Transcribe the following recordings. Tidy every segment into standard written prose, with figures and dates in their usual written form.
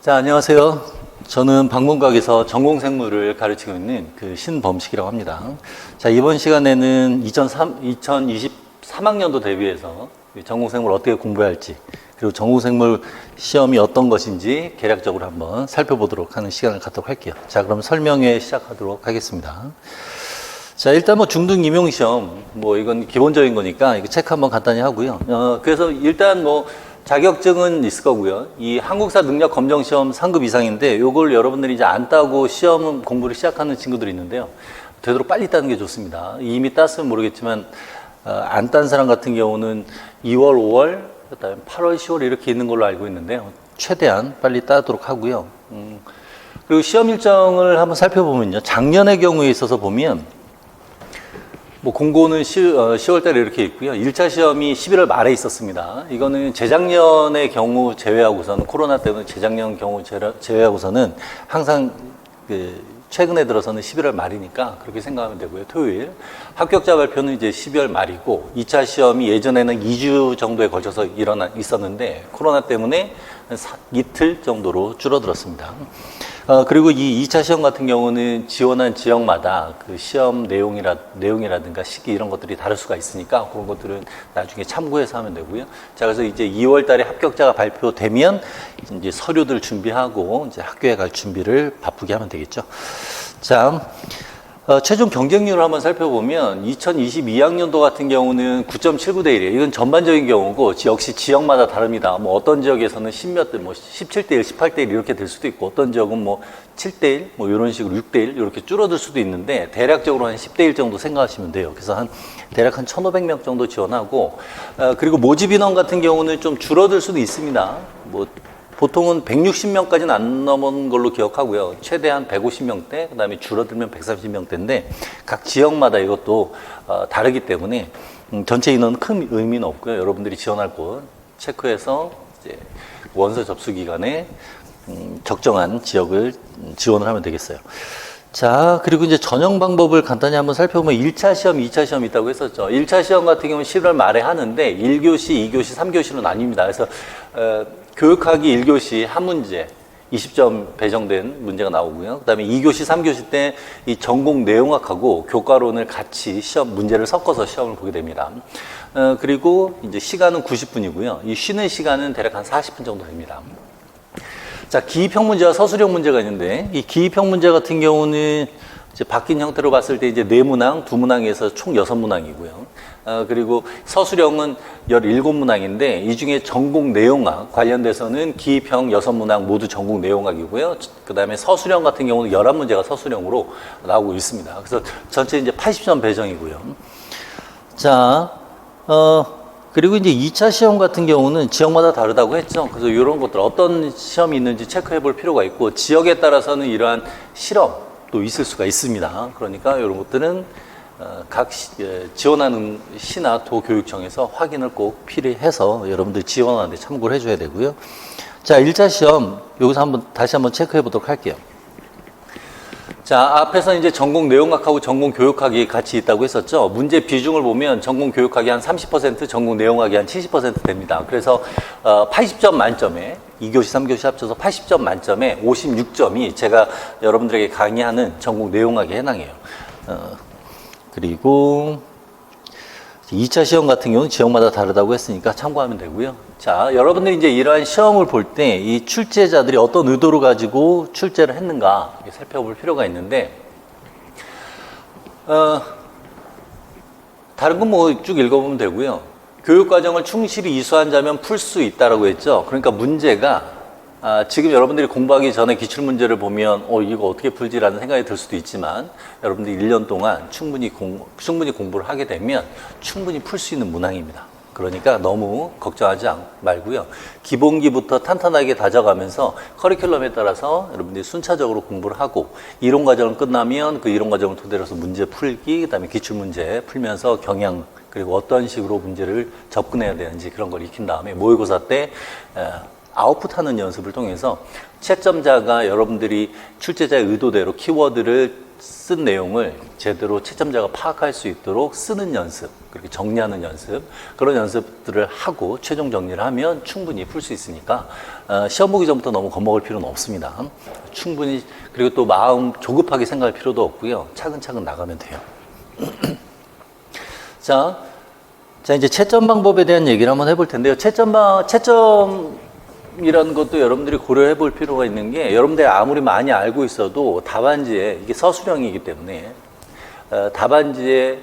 자, 안녕하세요. 저는 방문각에서 전공생물을 가르치고 있는 그 신범식이라고 합니다. 자, 이번 시간에는 2023학년도 대비해서 전공생물 어떻게 공부해야 할지, 그리고 전공생물 시험이 어떤 것인지 개략적으로 한번 살펴보도록 하는 시간을 갖도록 할게요. 자, 그럼 설명회 시작하도록 하겠습니다. 자, 일단 중등 임용시험, 이건 기본적인 거니까 이거 체크 한번 간단히 하고요. 그래서 일단 자격증은 있을 거고요. 이 한국사 능력 검정 시험 상급 이상인데 요걸 여러분들이 이제 안 따고 시험 공부를 시작하는 친구들이 있는데요. 되도록 빨리 따는 게 좋습니다. 이미 땄으면 모르겠지만 안 딴 사람 같은 경우는 2월, 5월, 그다음에 8월, 10월 이렇게 있는 걸로 알고 있는데요. 최대한 빨리 따도록 하고요. 그리고 시험 일정을 한번 살펴보면요. 작년의 경우에 있어서 보면 공고는 10월 달에 이렇게 있고요. 1차 시험이 11월 말에 있었습니다. 이거는 재작년의 경우 제외하고서는, 코로나 때문에 재작년 경우 제외하고서는 항상 최근에 들어서는 11월 말이니까 그렇게 생각하면 되고요. 토요일. 합격자 발표는 이제 12월 말이고, 2차 시험이 예전에는 2주 정도에 걸쳐서 있었는데, 코로나 때문에 이틀 정도로 줄어들었습니다. 그리고 이 2차 시험 같은 경우는 지원한 지역마다 그 시험 내용이라든가 시기 이런 것들이 다를 수가 있으니까 그런 것들은 나중에 참고해서 하면 되고요. 자, 그래서 이제 2월 달에 합격자가 발표되면 이제 서류들 준비하고 이제 학교에 갈 준비를 바쁘게 하면 되겠죠. 자, 최종 경쟁률을 한번 살펴보면 2022학년도 같은 경우는 9.79대 1이에요. 이건 전반적인 경우고 역시 지역마다 다릅니다. 어떤 지역에서는 10몇 대, 17대 1, 18대 1 이렇게 될 수도 있고, 어떤 지역은 7대 1, 이런 식으로 6대 1 이렇게 줄어들 수도 있는데, 대략적으로 한 10대 1 정도 생각하시면 돼요. 그래서 대략 한 1,500명 정도 지원하고, 그리고 모집 인원 같은 경우는 좀 줄어들 수도 있습니다. 보통은 160명까지는 안 넘은 걸로 기억하고요. 최대한 150명대, 그 다음에 줄어들면 130명대인데, 각 지역마다 이것도 다르기 때문에 전체 인원은 큰 의미는 없고요. 여러분들이 지원할 곳 체크해서 이제 원서 접수 기간에 적정한 지역을 지원을 하면 되겠어요. 자, 그리고 이제 전형 방법을 간단히 한번 살펴보면 1차 시험, 2차 시험이 있다고 했었죠. 1차 시험 같은 경우는 11월 말에 하는데 1교시, 2교시, 3교시로 나뉩니다. 그래서 교육학이 1교시 한 문제 20점 배정된 문제가 나오고요. 그다음에 2교시, 3교시 때 이 전공 내용학하고 교과론을 같이 시험 문제를 섞어서 시험을 보게 됩니다. 그리고 이제 시간은 90분이고요. 이 쉬는 시간은 대략 한 40분 정도 됩니다. 자, 기입형 문제와 서술형 문제가 있는데, 이 기입형 문제 같은 경우는 이제 바뀐 형태로 봤을 때 이제 4문항, 2문항에서 총 6문항이고요. 그리고 서술형은 17문항인데, 이 중에 전공 내용학 관련돼서는 기입형 6문항 모두 전공 내용학이고요. 그 다음에 서술형 같은 경우는 11문제가 서술형으로 나오고 있습니다. 그래서 전체 이제 80점 배정이고요. 자, 그리고 이제 2차 시험 같은 경우는 지역마다 다르다고 했죠. 그래서 이런 것들 어떤 시험이 있는지 체크해 볼 필요가 있고, 지역에 따라서는 이러한 실험도 있을 수가 있습니다. 그러니까 이런 것들은 각 지원하는 시나 도교육청에서 확인을 꼭 필요해서 여러분들 지원하는 데 참고를 해줘야 되고요. 자, 1차 시험 여기서 다시 한번 체크해 보도록 할게요. 자, 앞에서 이제 전공 내용학하고 전공 교육학이 같이 있다고 했었죠. 문제 비중을 보면 전공 교육학이 한 30%, 전공 내용학이 한 70% 됩니다. 그래서 80점 만점에 2교시, 3교시 합쳐서 80점 만점에 56점이 제가 여러분들에게 강의하는 전공 내용학에 해당해요. 그리고 2차 시험 같은 경우는 지역마다 다르다고 했으니까 참고하면 되고요. 자, 여러분들이 이제 이러한 시험을 볼 때 이 출제자들이 어떤 의도를 가지고 출제를 했는가 살펴볼 필요가 있는데, 다른 건 쭉 읽어보면 되고요. 교육과정을 충실히 이수한 자면 풀 수 있다라고 했죠. 그러니까 문제가 지금 여러분들이 공부하기 전에 기출문제를 보면 이거 어떻게 풀지라는 생각이 들 수도 있지만, 여러분들이 1년 동안 충분히 공부를 하게 되면 충분히 풀 수 있는 문항입니다. 그러니까 너무 걱정하지 말고요. 기본기부터 탄탄하게 다져가면서 커리큘럼에 따라서 여러분들이 순차적으로 공부를 하고, 이론 과정을 끝나면 그 이론 과정을 토대로 해서 문제 풀기, 그다음에 기출문제 풀면서 경향, 그리고 어떤 식으로 문제를 접근해야 되는지 그런 걸 익힌 다음에 모의고사 때 아웃풋하는 연습을 통해서 채점자가 여러분들이 출제자의 의도대로 키워드를 쓴 내용을 제대로 채점자가 파악할 수 있도록 쓰는 연습, 그렇게 정리하는 연습, 그런 연습들을 하고 최종 정리를 하면 충분히 풀 수 있으니까 시험 보기 전부터 너무 겁먹을 필요는 없습니다. 충분히, 그리고 또 마음 조급하게 생각할 필요도 없고요. 차근차근 나가면 돼요. 자, 이제 채점 방법에 대한 얘기를 한번 해볼 텐데요. 채점이라는 것도 여러분들이 고려해 볼 필요가 있는 게, 여러분들이 아무리 많이 알고 있어도 답안지에, 이게 서술형이기 때문에 답안지에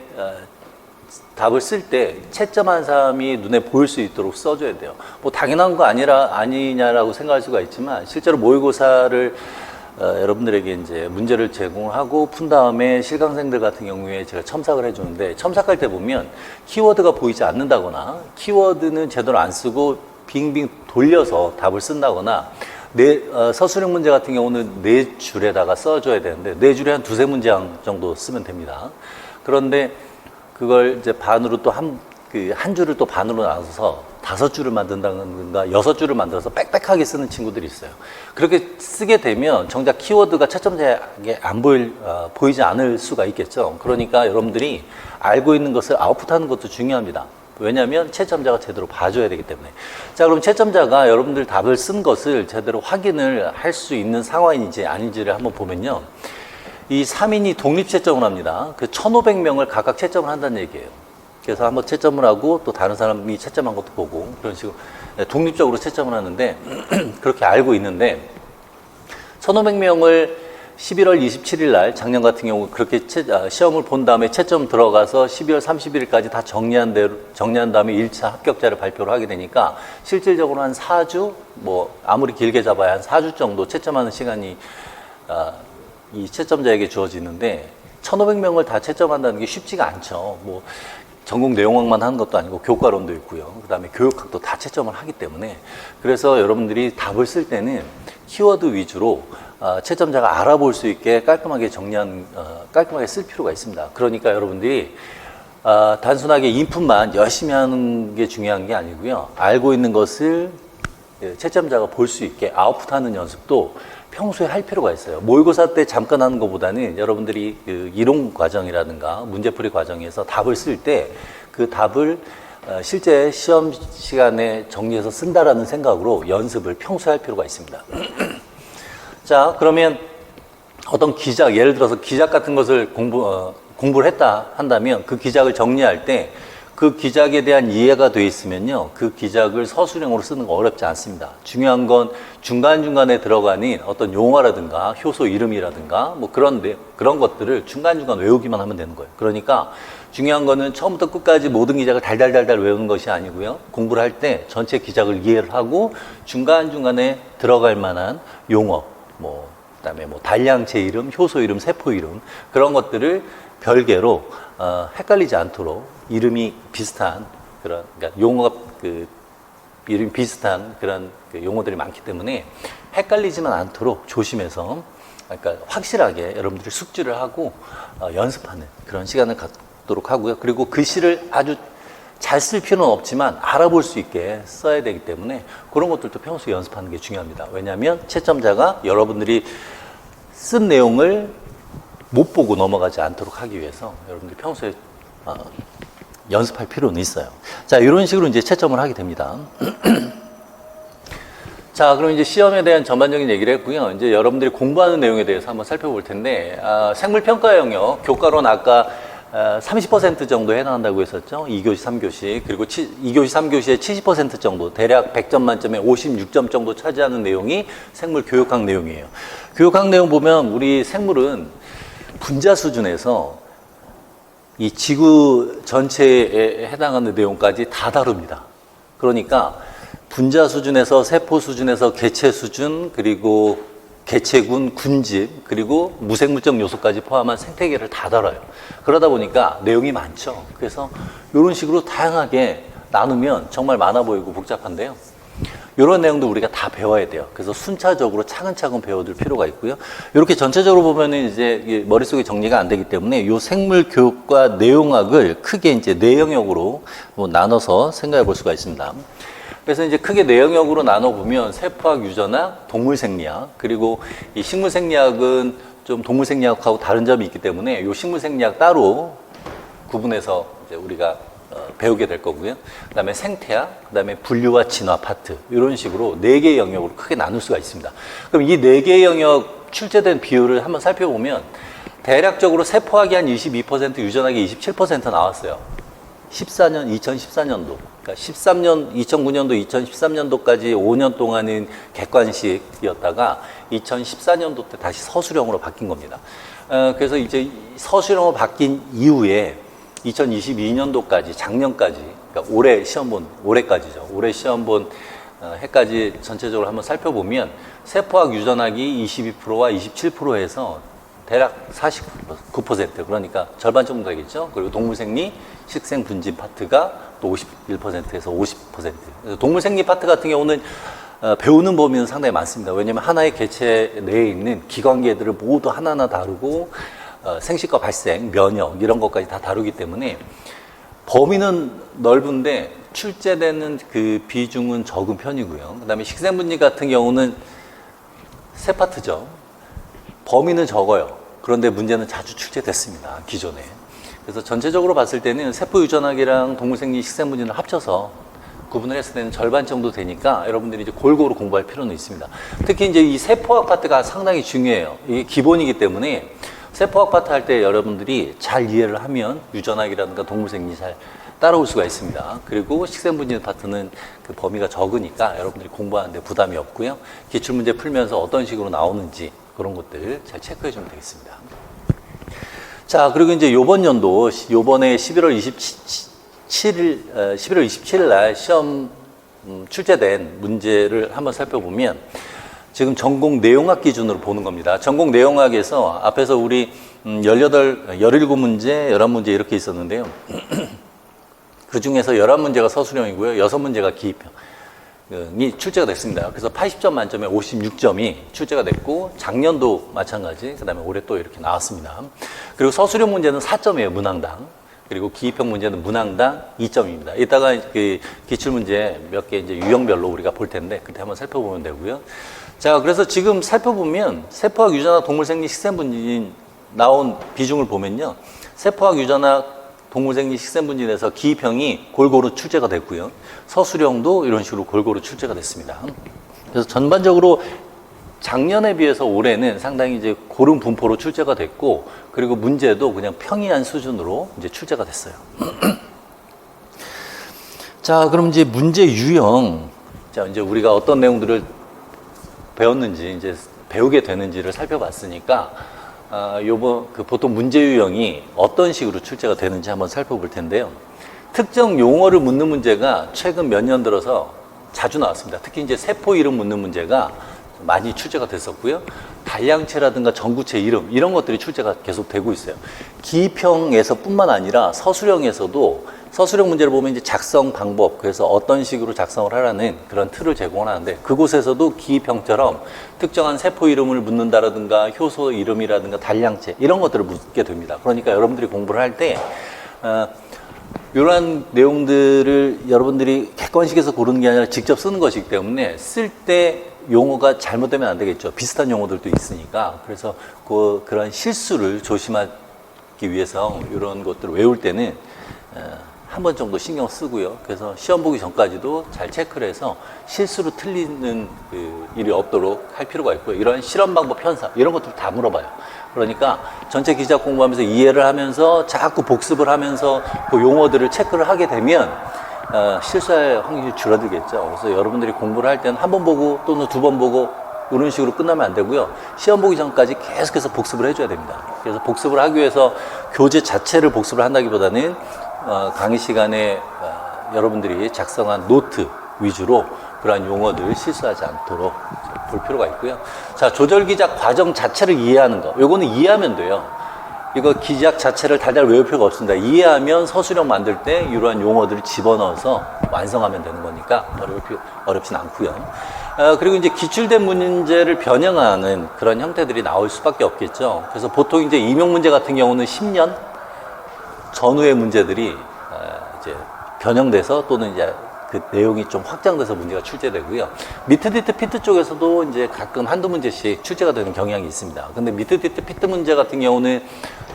답을 쓸 때 채점한 사람이 눈에 보일 수 있도록 써줘야 돼요. 뭐 당연한 거 아니냐라고 생각할 수가 있지만, 실제로 모의고사를 여러분들에게 이제 문제를 제공하고 푼 다음에 실강생들 같은 경우에 제가 첨삭을 해주는데, 첨삭할 때 보면 키워드가 보이지 않는다거나, 키워드는 제대로 안 쓰고 빙빙 돌려서 답을 쓴다거나, 서술형 문제 같은 경우는 4줄에다가 써줘야 되는데 4줄에 한 2-3문장 정도 쓰면 됩니다. 그런데 그걸 이제 반으로 또 한 줄을 또 반으로 나눠서 5줄을 만든다든가 6줄을 만들어서 빽빽하게 쓰는 친구들이 있어요. 그렇게 쓰게 되면 정작 키워드가 채점자에게 안 보이지 않을 수가 있겠죠. 그러니까 여러분들이 알고 있는 것을 아웃풋하는 것도 중요합니다. 왜냐하면 채점자가 제대로 봐줘야 되기 때문에. 자, 그럼 채점자가 여러분들 답을 쓴 것을 제대로 확인을 할 수 있는 상황인지 아닌지를 한번 보면요. 이 3인이 독립 채점을 합니다. 그 1,500명을 각각 채점을 한다는 얘기예요. 그래서 한번 채점을 하고 또 다른 사람이 채점한 것도 보고, 그런 식으로 독립적으로 채점을 하는데 그렇게 알고 있는데, 1,500명을 11월 27일 날, 작년 같은 경우 그렇게 시험을 본 다음에 채점 들어가서 12월 31일까지 다 정리한 다음에 1차 합격자를 발표를 하게 되니까, 실질적으로 한 4주, 뭐 아무리 길게 잡아야 한 4주 정도 채점하는 시간이 이 채점자에게 주어지는데, 1,500명을 다 채점한다는 게 쉽지가 않죠. 뭐 전공 내용학만 하는 것도 아니고 교과론도 있고요. 그 다음에 교육학도 다 채점을 하기 때문에, 그래서 여러분들이 답을 쓸 때는 키워드 위주로 채점자가 알아볼 수 있게 깔끔하게 깔끔하게 쓸 필요가 있습니다. 그러니까 여러분들이 단순하게 인풋만 열심히 하는 게 중요한 게 아니고요. 알고 있는 것을 채점자가 볼 수 있게 아웃풋하는 연습도 평소에 할 필요가 있어요. 모의고사 때 잠깐 하는 것보다는 여러분들이 그 이론 과정이라든가 문제풀이 과정에서 답을 쓸 때 그 답을 실제 시험 시간에 정리해서 쓴다라는 생각으로 연습을 평소에 할 필요가 있습니다. 자, 그러면 어떤 기작, 예를 들어서 기작 같은 것을 공부를 한다면 그 기작을 정리할 때 그 기작에 대한 이해가 돼 있으면요, 그 기작을 서술형으로 쓰는 거 어렵지 않습니다. 중요한 건 중간중간에 들어가는 어떤 용어라든가 효소 이름이라든가 뭐 그런 것들을 중간중간 외우기만 하면 되는 거예요. 그러니까 중요한 거는 처음부터 끝까지 모든 기작을 달달달달 외우는 것이 아니고요, 공부를 할 때 전체 기작을 이해를 하고 중간중간에 들어갈 만한 용어, 그다음에 단량체 이름, 효소 이름, 세포 이름, 그런 것들을 별개로 헷갈리지 않도록 이름이 비슷한 그러니까 용어가 이름이 비슷한 그런 용어들이 많기 때문에 헷갈리지만 않도록 조심해서, 그러니까 확실하게 여러분들이 숙지를 하고 연습하는 그런 시간을 갖도록 하고요. 그리고 글씨를 아주 잘 쓸 필요는 없지만 알아볼 수 있게 써야 되기 때문에 그런 것들도 평소에 연습하는 게 중요합니다. 왜냐하면 채점자가 여러분들이 쓴 내용을 못 보고 넘어가지 않도록 하기 위해서 여러분들이 평소에 연습할 필요는 있어요. 자, 이런 식으로 이제 채점을 하게 됩니다. 자, 그럼 이제 시험에 대한 전반적인 얘기를 했고요. 이제 여러분들이 공부하는 내용에 대해서 한번 살펴볼 텐데, 생물평가 영역, 교과론 아까 30% 정도 해당한다고 했었죠. 2교시, 3교시. 그리고 2교시, 3교시의 70% 정도, 대략 100점 만점에 56점 정도 차지하는 내용이 생물 교육학 내용이에요. 교육학 내용 보면 우리 생물은 분자 수준에서 이 지구 전체에 해당하는 내용까지 다 다룹니다. 그러니까 분자 수준에서 세포 수준에서 개체 수준, 그리고 개체군, 군집, 그리고 무생물적 요소까지 포함한 생태계를 다 다뤄요. 그러다 보니까 내용이 많죠. 그래서 이런 식으로 다양하게 나누면 정말 많아 보이고 복잡한데요. 이런 내용도 우리가 다 배워야 돼요. 그래서 순차적으로 차근차근 배워둘 필요가 있고요. 이렇게 전체적으로 보면은 이제 머릿속에 정리가 안 되기 때문에 이 생물 교육과 내용학을 크게 이제 네 영역으로 나눠서 생각해 볼 수가 있습니다. 그래서 이제 크게 네 영역으로 나눠보면 세포학, 유전학, 동물 생리학, 그리고 이 식물 생리학은 좀 동물생리학하고 다른 점이 있기 때문에 이 식물생리학 따로 구분해서 이제 우리가 배우게 될 거고요. 그다음에 생태학, 그다음에 분류와 진화 파트 이런 식으로 4개의 영역으로 크게 나눌 수가 있습니다. 그럼 이 4개의 영역 출제된 비율을 한번 살펴보면 대략적으로 세포학이 한 22%, 유전학이 27% 나왔어요. 2014년도. 그러니까 2009년도, 2013년도까지 5년 동안은 객관식이었다가 2014년도 때 다시 서술형으로 바뀐 겁니다. 그래서 이제 서술형으로 바뀐 이후에 2022년도까지, 작년까지, 그러니까 올해 시험 본, 올해까지죠. 올해 시험 본 해까지 전체적으로 한번 살펴보면 세포학, 유전학이 22%와 27%에서 대략 49%, 그러니까 절반 정도 되겠죠. 그리고 동물생리, 식생분진 파트가 또 51%에서 50%. 동물생리 파트 같은 경우는 배우는 범위는 상당히 많습니다. 왜냐하면 하나의 개체 내에 있는 기관계들을 모두 하나하나 다루고 생식과 발생, 면역 이런 것까지 다 다루기 때문에 범위는 넓은데 출제되는 그 비중은 적은 편이고요. 그다음에 식생분진 같은 경우는 세 파트죠. 범위는 적어요. 그런데 문제는 자주 출제됐습니다. 기존에. 그래서 전체적으로 봤을 때는 세포 유전학이랑 동물생리 식생분진을 합쳐서 구분을 했을 때는 절반 정도 되니까 여러분들이 이제 골고루 공부할 필요는 있습니다. 특히 이제 이 세포학 파트가 상당히 중요해요. 이게 기본이기 때문에 세포학 파트 할 때 여러분들이 잘 이해를 하면 유전학이라든가 동물생리 잘 따라올 수가 있습니다. 그리고 식생분진 파트는 그 범위가 적으니까 여러분들이 공부하는데 부담이 없고요. 기출문제 풀면서 어떤 식으로 나오는지 그런 것들 잘 체크해 주면 되겠습니다. 자, 그리고 이제 요번 연도, 요번에 11월 27일 날 시험 출제된 문제를 한번 살펴보면 지금 전공 내용학 기준으로 보는 겁니다. 전공 내용학에서 앞에서 우리 17문제, 11문제 이렇게 있었는데요. 그 중에서 11문제가 서술형이고요. 6문제가 기입형이 출제가 됐습니다. 그래서 80점 만점에 56점이 출제가 됐고, 작년도 마찬가지, 그 다음에 올해 또 이렇게 나왔습니다. 그리고 서술형 문제는 4점이에요, 문항당. 그리고 기입형 문제는 문항당 2점입니다. 이따가 그 기출문제 몇 개 이제 유형별로 우리가 볼 텐데, 그때 한번 살펴보면 되고요. 자, 그래서 지금 살펴보면 세포학, 유전학, 동물생리, 식생분진 나온 비중을 보면요. 세포학, 유전학, 동물생리, 식생분진에서 기입형이 골고루 출제가 됐고요. 서술형도 이런 식으로 골고루 출제가 됐습니다. 그래서 전반적으로 작년에 비해서 올해는 상당히 이제 고른 분포로 출제가 됐고, 그리고 문제도 그냥 평이한 수준으로 이제 출제가 됐어요. 자, 그럼 이제 문제 유형. 자, 이제 우리가 어떤 내용들을 배웠는지, 이제 배우게 되는지를 살펴봤으니까, 보통 문제 유형이 어떤 식으로 출제가 되는지 한번 살펴볼 텐데요. 특정 용어를 묻는 문제가 최근 몇 년 들어서 자주 나왔습니다. 특히 이제 세포 이름 묻는 문제가 많이 출제가 됐었고요. 단량체라든가 전구체 이름, 이런 것들이 출제가 계속 되고 있어요. 기입형에서 뿐만 아니라 서술형에서도 서술형 문제를 보면 이제 작성 방법, 그래서 어떤 식으로 작성을 하라는 그런 틀을 제공을 하는데, 그곳에서도 기입형처럼 특정한 세포 이름을 묻는다라든가 효소 이름이라든가 단량체 이런 것들을 묻게 됩니다. 그러니까 여러분들이 공부를 할 때 이러한 내용들을 여러분들이 객관식에서 고르는 게 아니라 직접 쓰는 것이기 때문에 쓸 때 용어가 잘못되면 안 되겠죠. 비슷한 용어들도 있으니까. 그래서 그런 실수를 조심하기 위해서 이런 것들을 외울 때는 한 번 정도 신경 쓰고요. 그래서 시험 보기 전까지도 잘 체크를 해서 실수로 틀리는 그 일이 없도록 할 필요가 있고요. 이런 실험 방법 편사 이런 것들 다 물어봐요. 그러니까 전체 기작 공부하면서 이해를 하면서 자꾸 복습을 하면서 그 용어들을 체크를 하게 되면 실수할 확률이 줄어들겠죠. 그래서 여러분들이 공부를 할 때는 한 번 보고 또는 2번 보고 이런 식으로 끝나면 안 되고요. 시험 보기 전까지 계속해서 복습을 해줘야 됩니다. 그래서 복습을 하기 위해서 교재 자체를 복습을 한다기보다는 강의 시간에 여러분들이 작성한 노트 위주로 그러한 용어들 실수하지 않도록 볼 필요가 있고요. 자, 조절 기작 과정 자체를 이해하는 거. 요거는 이해하면 돼요. 이거 기작 자체를 달달 외울 필요가 없습니다. 이해하면 서술형 만들 때 이러한 용어들을 집어넣어서 완성하면 되는 거니까 어렵진 않고요. 그리고 이제 기출된 문제를 변형하는 그런 형태들이 나올 수밖에 없겠죠. 그래서 보통 이제 임용 문제 같은 경우는 10년 전후의 문제들이 이제 변형돼서 또는 이제 그 내용이 좀 확장돼서 문제가 출제되고요. 미트 디트 피트 쪽에서도 이제 가끔 한두 문제씩 출제가 되는 경향이 있습니다. 근데 미트 디트 피트 문제 같은 경우는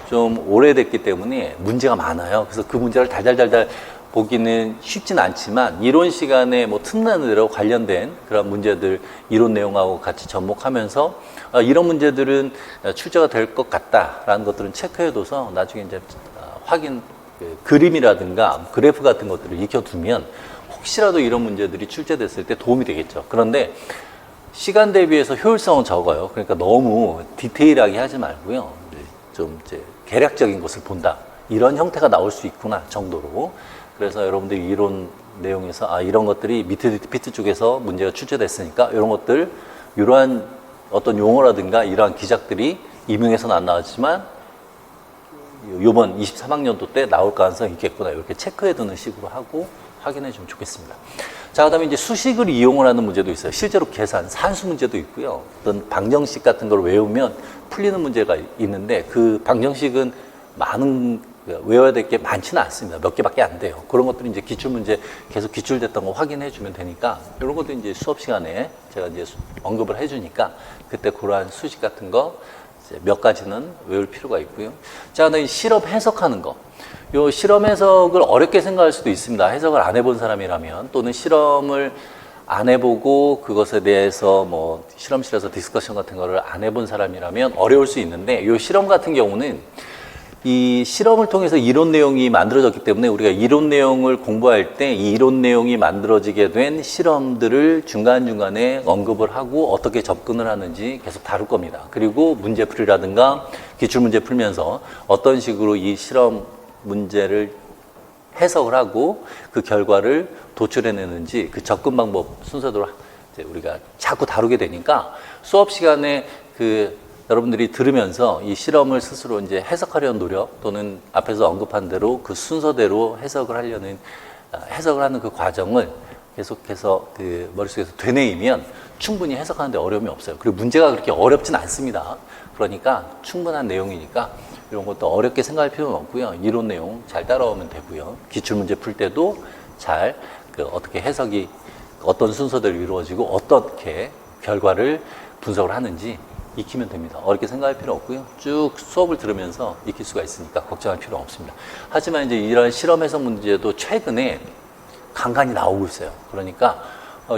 좀 오래됐기 때문에 문제가 많아요. 그래서 그 문제를 달달달달 보기는 쉽진 않지만 이론 시간에 뭐 틈나는 대로 관련된 그런 문제들 이론 내용하고 같이 접목하면서 이런 문제들은 출제가 될 것 같다라는 것들은 체크해둬서 나중에 이제 확인 그림이라든가 그래프 같은 것들을 익혀두면 혹시라도 이런 문제들이 출제됐을 때 도움이 되겠죠. 그런데 시간 대비해서 효율성은 적어요. 그러니까 너무 디테일하게 하지 말고요. 좀 이제 개략적인 것을 본다. 이런 형태가 나올 수 있구나 정도로. 그래서 여러분들이 이론 내용에서 이런 것들이 미트 피트 쪽에서 문제가 출제됐으니까 이런 것들 이러한 어떤 용어라든가 이러한 기작들이 임용에서는 안 나왔지만 이번 23학년도 때 나올 가능성이 있겠구나 이렇게 체크해 두는 식으로 하고 확인해 주면 좋겠습니다. 자, 그다음에 이제 수식을 이용을 하는 문제도 있어요. 실제로 계산, 산수 문제도 있고요. 어떤 방정식 같은 걸 외우면 풀리는 문제가 있는데 그 방정식은 외워야 될 게 많지는 않습니다. 몇 개밖에 안 돼요. 그런 것들이 이제 기출문제 계속 기출됐던 거 확인해 주면 되니까 이런 것도 이제 수업 시간에 제가 이제 언급을 해 주니까 그때 그러한 수식 같은 거 몇 가지는 외울 필요가 있고요. 자, 그다음에 실험 해석하는 거. 요 실험 해석을 어렵게 생각할 수도 있습니다. 해석을 안 해본 사람이라면 또는 실험을 안 해보고 그것에 대해서 뭐 실험실에서 디스커션 같은 거를 안 해본 사람이라면 어려울 수 있는데 요 실험 같은 경우는 이 실험을 통해서 이론 내용이 만들어졌기 때문에 우리가 이론 내용을 공부할 때 이 이론 내용이 만들어지게 된 실험들을 중간중간에 언급을 하고 어떻게 접근을 하는지 계속 다룰 겁니다. 그리고 문제풀이라든가 기출문제 풀면서 어떤 식으로 이 실험 문제를 해석을 하고 그 결과를 도출해내는지 그 접근 방법 순서대로 이제 우리가 자꾸 다루게 되니까 수업 시간에 여러분들이 들으면서 이 실험을 스스로 이제 해석하려는 노력 또는 앞에서 언급한 대로 그 순서대로 해석을 하는 그 과정을 계속해서 그 머릿속에서 되뇌이면 충분히 해석하는데 어려움이 없어요. 그리고 문제가 그렇게 어렵진 않습니다. 그러니까 충분한 내용이니까 이런 것도 어렵게 생각할 필요는 없고요. 이론 내용 잘 따라오면 되고요. 기출문제 풀 때도 잘 어떻게 해석이 어떤 순서대로 이루어지고 어떻게 결과를 분석을 하는지 익히면 됩니다. 어렵게 생각할 필요 없고요. 쭉 수업을 들으면서 익힐 수가 있으니까 걱정할 필요 없습니다. 하지만 이제 이런 실험 해석 문제도 최근에 간간히 나오고 있어요. 그러니까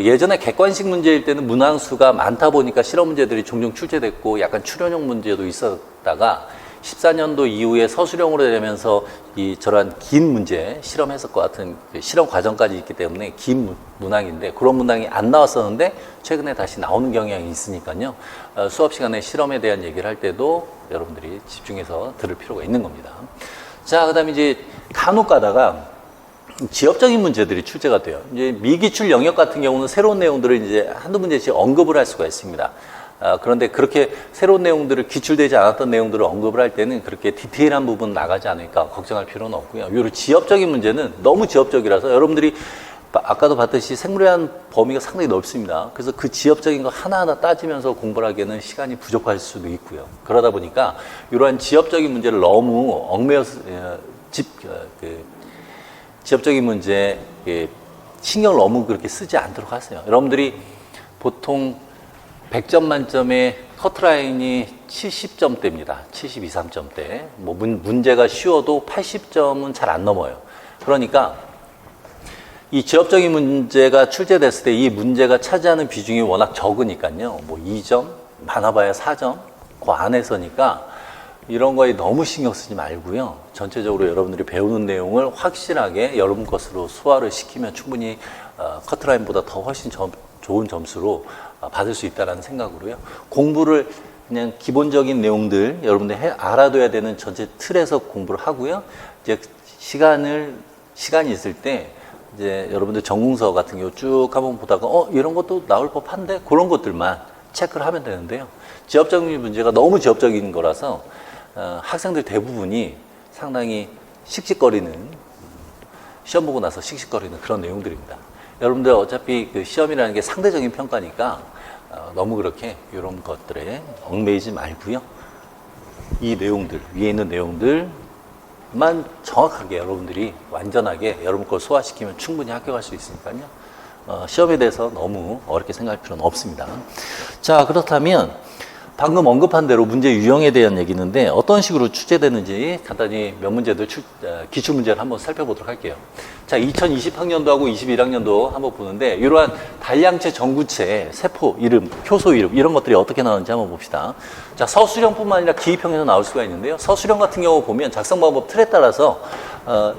예전에 객관식 문제일 때는 문항수가 많다 보니까 실험 문제들이 종종 출제됐고 약간 출연형 문제도 있었다가 14년도 이후에 서술형으로 되면서 저러한 긴 문제, 실험 해석과 같은 실험 과정까지 있기 때문에 긴 문항인데 그런 문항이 안 나왔었는데 최근에 다시 나오는 경향이 있으니까요. 수업 시간에 실험에 대한 얘기를 할 때도 여러분들이 집중해서 들을 필요가 있는 겁니다. 자, 그다음에 이제 간혹 가다가 지역적인 문제들이 출제가 돼요. 이제 미기출 영역 같은 경우는 새로운 내용들을 이제 한두 문제씩 언급을 할 수가 있습니다. 그런데 그렇게 새로운 내용들을 기출되지 않았던 내용들을 언급을 할 때는 그렇게 디테일한 부분 나가지 않을까 걱정할 필요는 없고요. 요 지역적인 문제는 너무 지역적이라서 여러분들이 아까도 봤듯이 생물에 대한 범위가 상당히 넓습니다. 그래서 그 지역적인 거 하나하나 따지면서 공부를 하기에는 시간이 부족할 수도 있고요. 그러다 보니까 이러한 지역적인 문제를 너무 지역적인 문제에 신경을 너무 그렇게 쓰지 않도록 하세요. 여러분들이 보통 100점 만점에 커트라인이 70점대입니다. 72, 3점대. 뭐 문제가 쉬워도 80점은 잘 안 넘어요. 그러니까 이 지역적인 문제가 출제됐을 때 이 문제가 차지하는 비중이 워낙 적으니까요. 뭐 2점, 많아봐야 4점, 그 안에서니까 이런 거에 너무 신경 쓰지 말고요. 전체적으로 여러분들이 배우는 내용을 확실하게 여러분 것으로 소화를 시키면 충분히 커트라인보다 더 훨씬 좋은 점수로 받을 수 있다는 생각으로요. 공부를 그냥 기본적인 내용들 여러분들 알아둬야 되는 전체 틀에서 공부를 하고요. 이제 시간이 있을 때 이제 여러분들 전공서 같은 경우 쭉 한번 보다가 이런 것도 나올 법한데 그런 것들만 체크를 하면 되는데요. 지역적인 문제가 너무 지역적인 거라서 학생들 대부분이 상당히 씩씩거리는 시험 보고 나서 씩씩거리는 그런 내용들입니다. 여러분들 어차피 그 시험이라는 게 상대적인 평가니까 너무 그렇게 이런 것들에 얽매이지 말고요. 이 내용들, 위에 있는 내용들 것만 정확하게 여러분들이 완전하게 여러분 걸 소화시키면 충분히 합격할 수 있으니까요. 시험에 대해서 너무 어렵게 생각할 필요는 없습니다. 자, 그렇다면 방금 언급한 대로 문제 유형에 대한 얘기인데 어떤 식으로 출제되는지 간단히 몇 문제들 기출문제를 한번 살펴보도록 할게요. 자, 2020학년도하고 21학년도 한번 보는데 이러한 단량체, 전구체, 세포 이름, 효소 이름 이런 것들이 어떻게 나오는지 한번 봅시다. 자, 서술형뿐만 아니라 기입형에서 나올 수가 있는데요. 서술형 같은 경우 보면 작성 방법 틀에 따라서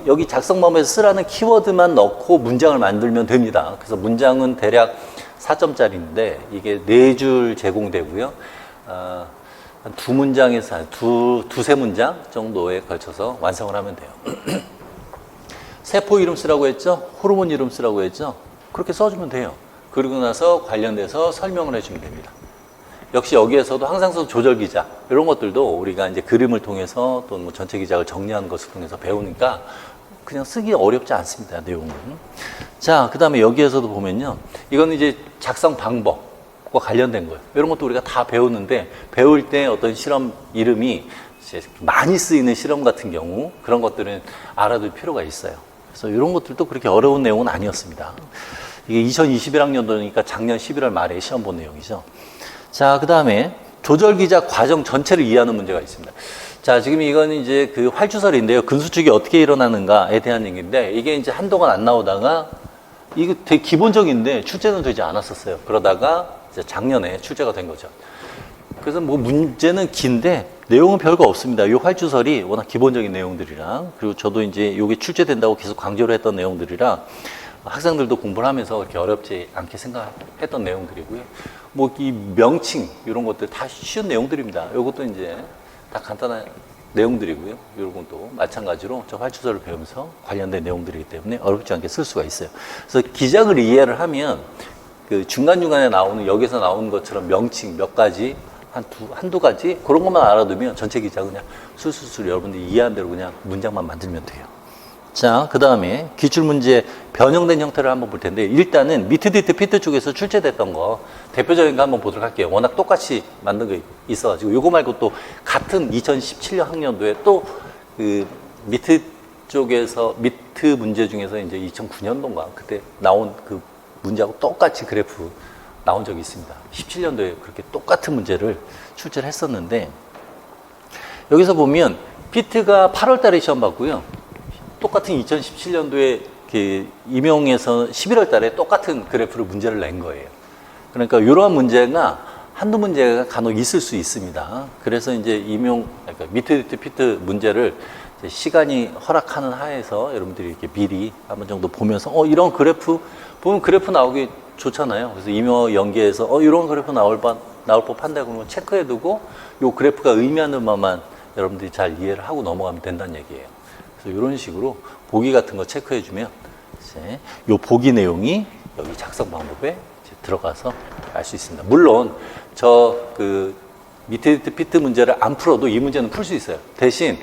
여기 작성 방법에서 쓰라는 키워드만 넣고 문장을 만들면 됩니다. 그래서 문장은 대략 4점짜리인데 이게 4줄 제공되고요. 한 두 문장에서 두세 문장 정도에 걸쳐서 완성을 하면 돼요. 세포 이름 쓰라고 했죠? 호르몬 이름 쓰라고 했죠? 그렇게 써주면 돼요. 그리고 나서 관련돼서 설명을 해주면 됩니다. 역시 여기에서도 항상성 조절 기작 이런 것들도 우리가 이제 그림을 통해서 또는 뭐 전체 기작을 정리하는 것을 통해서 배우니까 그냥 쓰기 어렵지 않습니다. 내용은. 자, 그 다음에 여기에서도 보면요. 이거는 이제 작성 방법. 관련된 거예요. 이런 것도 우리가 다 배우는데 배울 때 어떤 실험 이름이 이제 많이 쓰이는 실험 같은 경우 그런 것들은 알아둘 필요가 있어요. 그래서 이런 것들도 그렇게 어려운 내용은 아니었습니다. 이게 2021학년도니까 작년 11월 말에 시험 본 내용이죠. 자, 그 다음에 조절 기작 과정 전체를 이해하는 문제가 있습니다. 자, 지금 이거는 이제 그 활주설인데요. 근수축이 어떻게 일어나는가에 대한 얘기인데 이게 이제 한동안 안 나오다가 이거 되게 기본적인데 출제는 되지 않았었어요. 그러다가 작년에 출제가 된 거죠. 그래서 뭐 문제는 긴데 내용은 별거 없습니다. 이 활주설이 워낙 기본적인 내용들이랑 그리고 저도 이제 이게 출제된다고 계속 강조를 했던 내용들이라 학생들도 공부를 하면서 그렇게 어렵지 않게 생각했던 내용들이고요. 뭐 이 명칭 이런 것들 다 쉬운 내용들입니다. 이것도 이제 다 간단한 내용들이고요. 이런 것도 마찬가지로 저 활주설을 배우면서 관련된 내용들이기 때문에 어렵지 않게 쓸 수가 있어요. 그래서 기작을 이해를 하면 그 중간중간에 나오는 여기서 나오는 것처럼 명칭 몇 가지 한두 가지 그런 것만 알아두면 전체 기자 그냥 술술술 여러분들이 이해한 대로 그냥 문장만 만들면 돼요. 자, 그 다음에 기출문제 변형된 형태를 한번 볼 텐데 일단은 미트 디트 피트 쪽에서 출제됐던 거 대표적인 거 한번 보도록 할게요. 워낙 똑같이 만든 거 있어가지고 요거 말고 또 같은 2017년 학년도에 또 그 미트 쪽에서 미트 문제 중에서 이제 2009년도인가 그때 나온 그 문제하고 똑같이 그래프 나온 적이 있습니다. 17년도에 그렇게 똑같은 문제를 출제를 했었는데 여기서 보면 피트가 8월 달에 시험 봤고요. 똑같은 2017년도에 그 임용에서 11월 달에 똑같은 그래프로 문제를 낸 거예요. 그러니까 이러한 문제가 한두 문제가 간혹 있을 수 있습니다. 그래서 이제 그러니까 미트 피트 문제를 이제 시간이 허락하는 하에서 여러분들이 이렇게 미리 한번 정도 보면서 이런 그래프 보면 그래프 나오기 좋잖아요. 그래서 임용 연계해서 이런 그래프 나올 법한다 그러면 체크해두고 이 그래프가 의미하는 바만 여러분들이 잘 이해를 하고 넘어가면 된다는 얘기예요. 그래서 이런 식으로 보기 같은 거 체크해주면 이제 이 보기 내용이 여기 작성 방법에 이제 들어가서 알 수 있습니다. 물론 저 그 미트 피트 문제를 안 풀어도 이 문제는 풀 수 있어요. 대신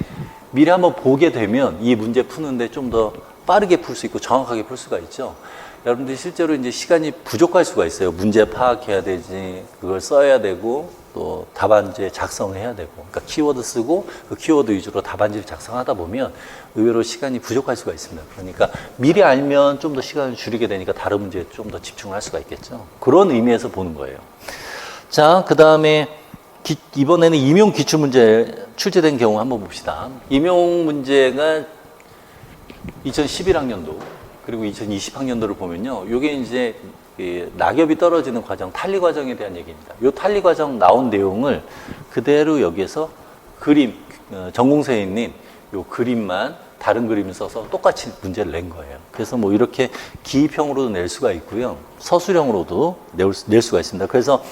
미리 한번 보게 되면 이 문제 푸는데 좀 더 빠르게 풀 수 있고 정확하게 풀 수가 있죠. 여러분들이 실제로 이제 시간이 부족할 수가 있어요. 문제 파악해야 되지, 그걸 써야 되고, 또 답안지에 작성을 해야 되고, 그러니까 키워드 쓰고 그 키워드 위주로 답안지를 작성하다 보면 의외로 시간이 부족할 수가 있습니다. 그러니까 미리 알면 좀 더 시간을 줄이게 되니까 다른 문제에 좀 더 집중을 할 수가 있겠죠. 그런 의미에서 보는 거예요. 자, 그 다음에 이번에는 임용 기출 문제 출제된 경우 한번 봅시다. 임용 문제가 2011학년도 그리고 2020학년도를 보면요. 이게 이제 낙엽이 떨어지는 과정, 탄리 과정에 대한 얘기입니다. 이 탄리 과정 나온 내용을 그대로 여기에서 그림, 전공서에 이 그림만 다른 그림을 써서 똑같이 문제를 낸 거예요. 그래서 뭐 이렇게 기입형으로도 낼 수가 있고요. 서술형으로도 낼 수가 있습니다. 그래서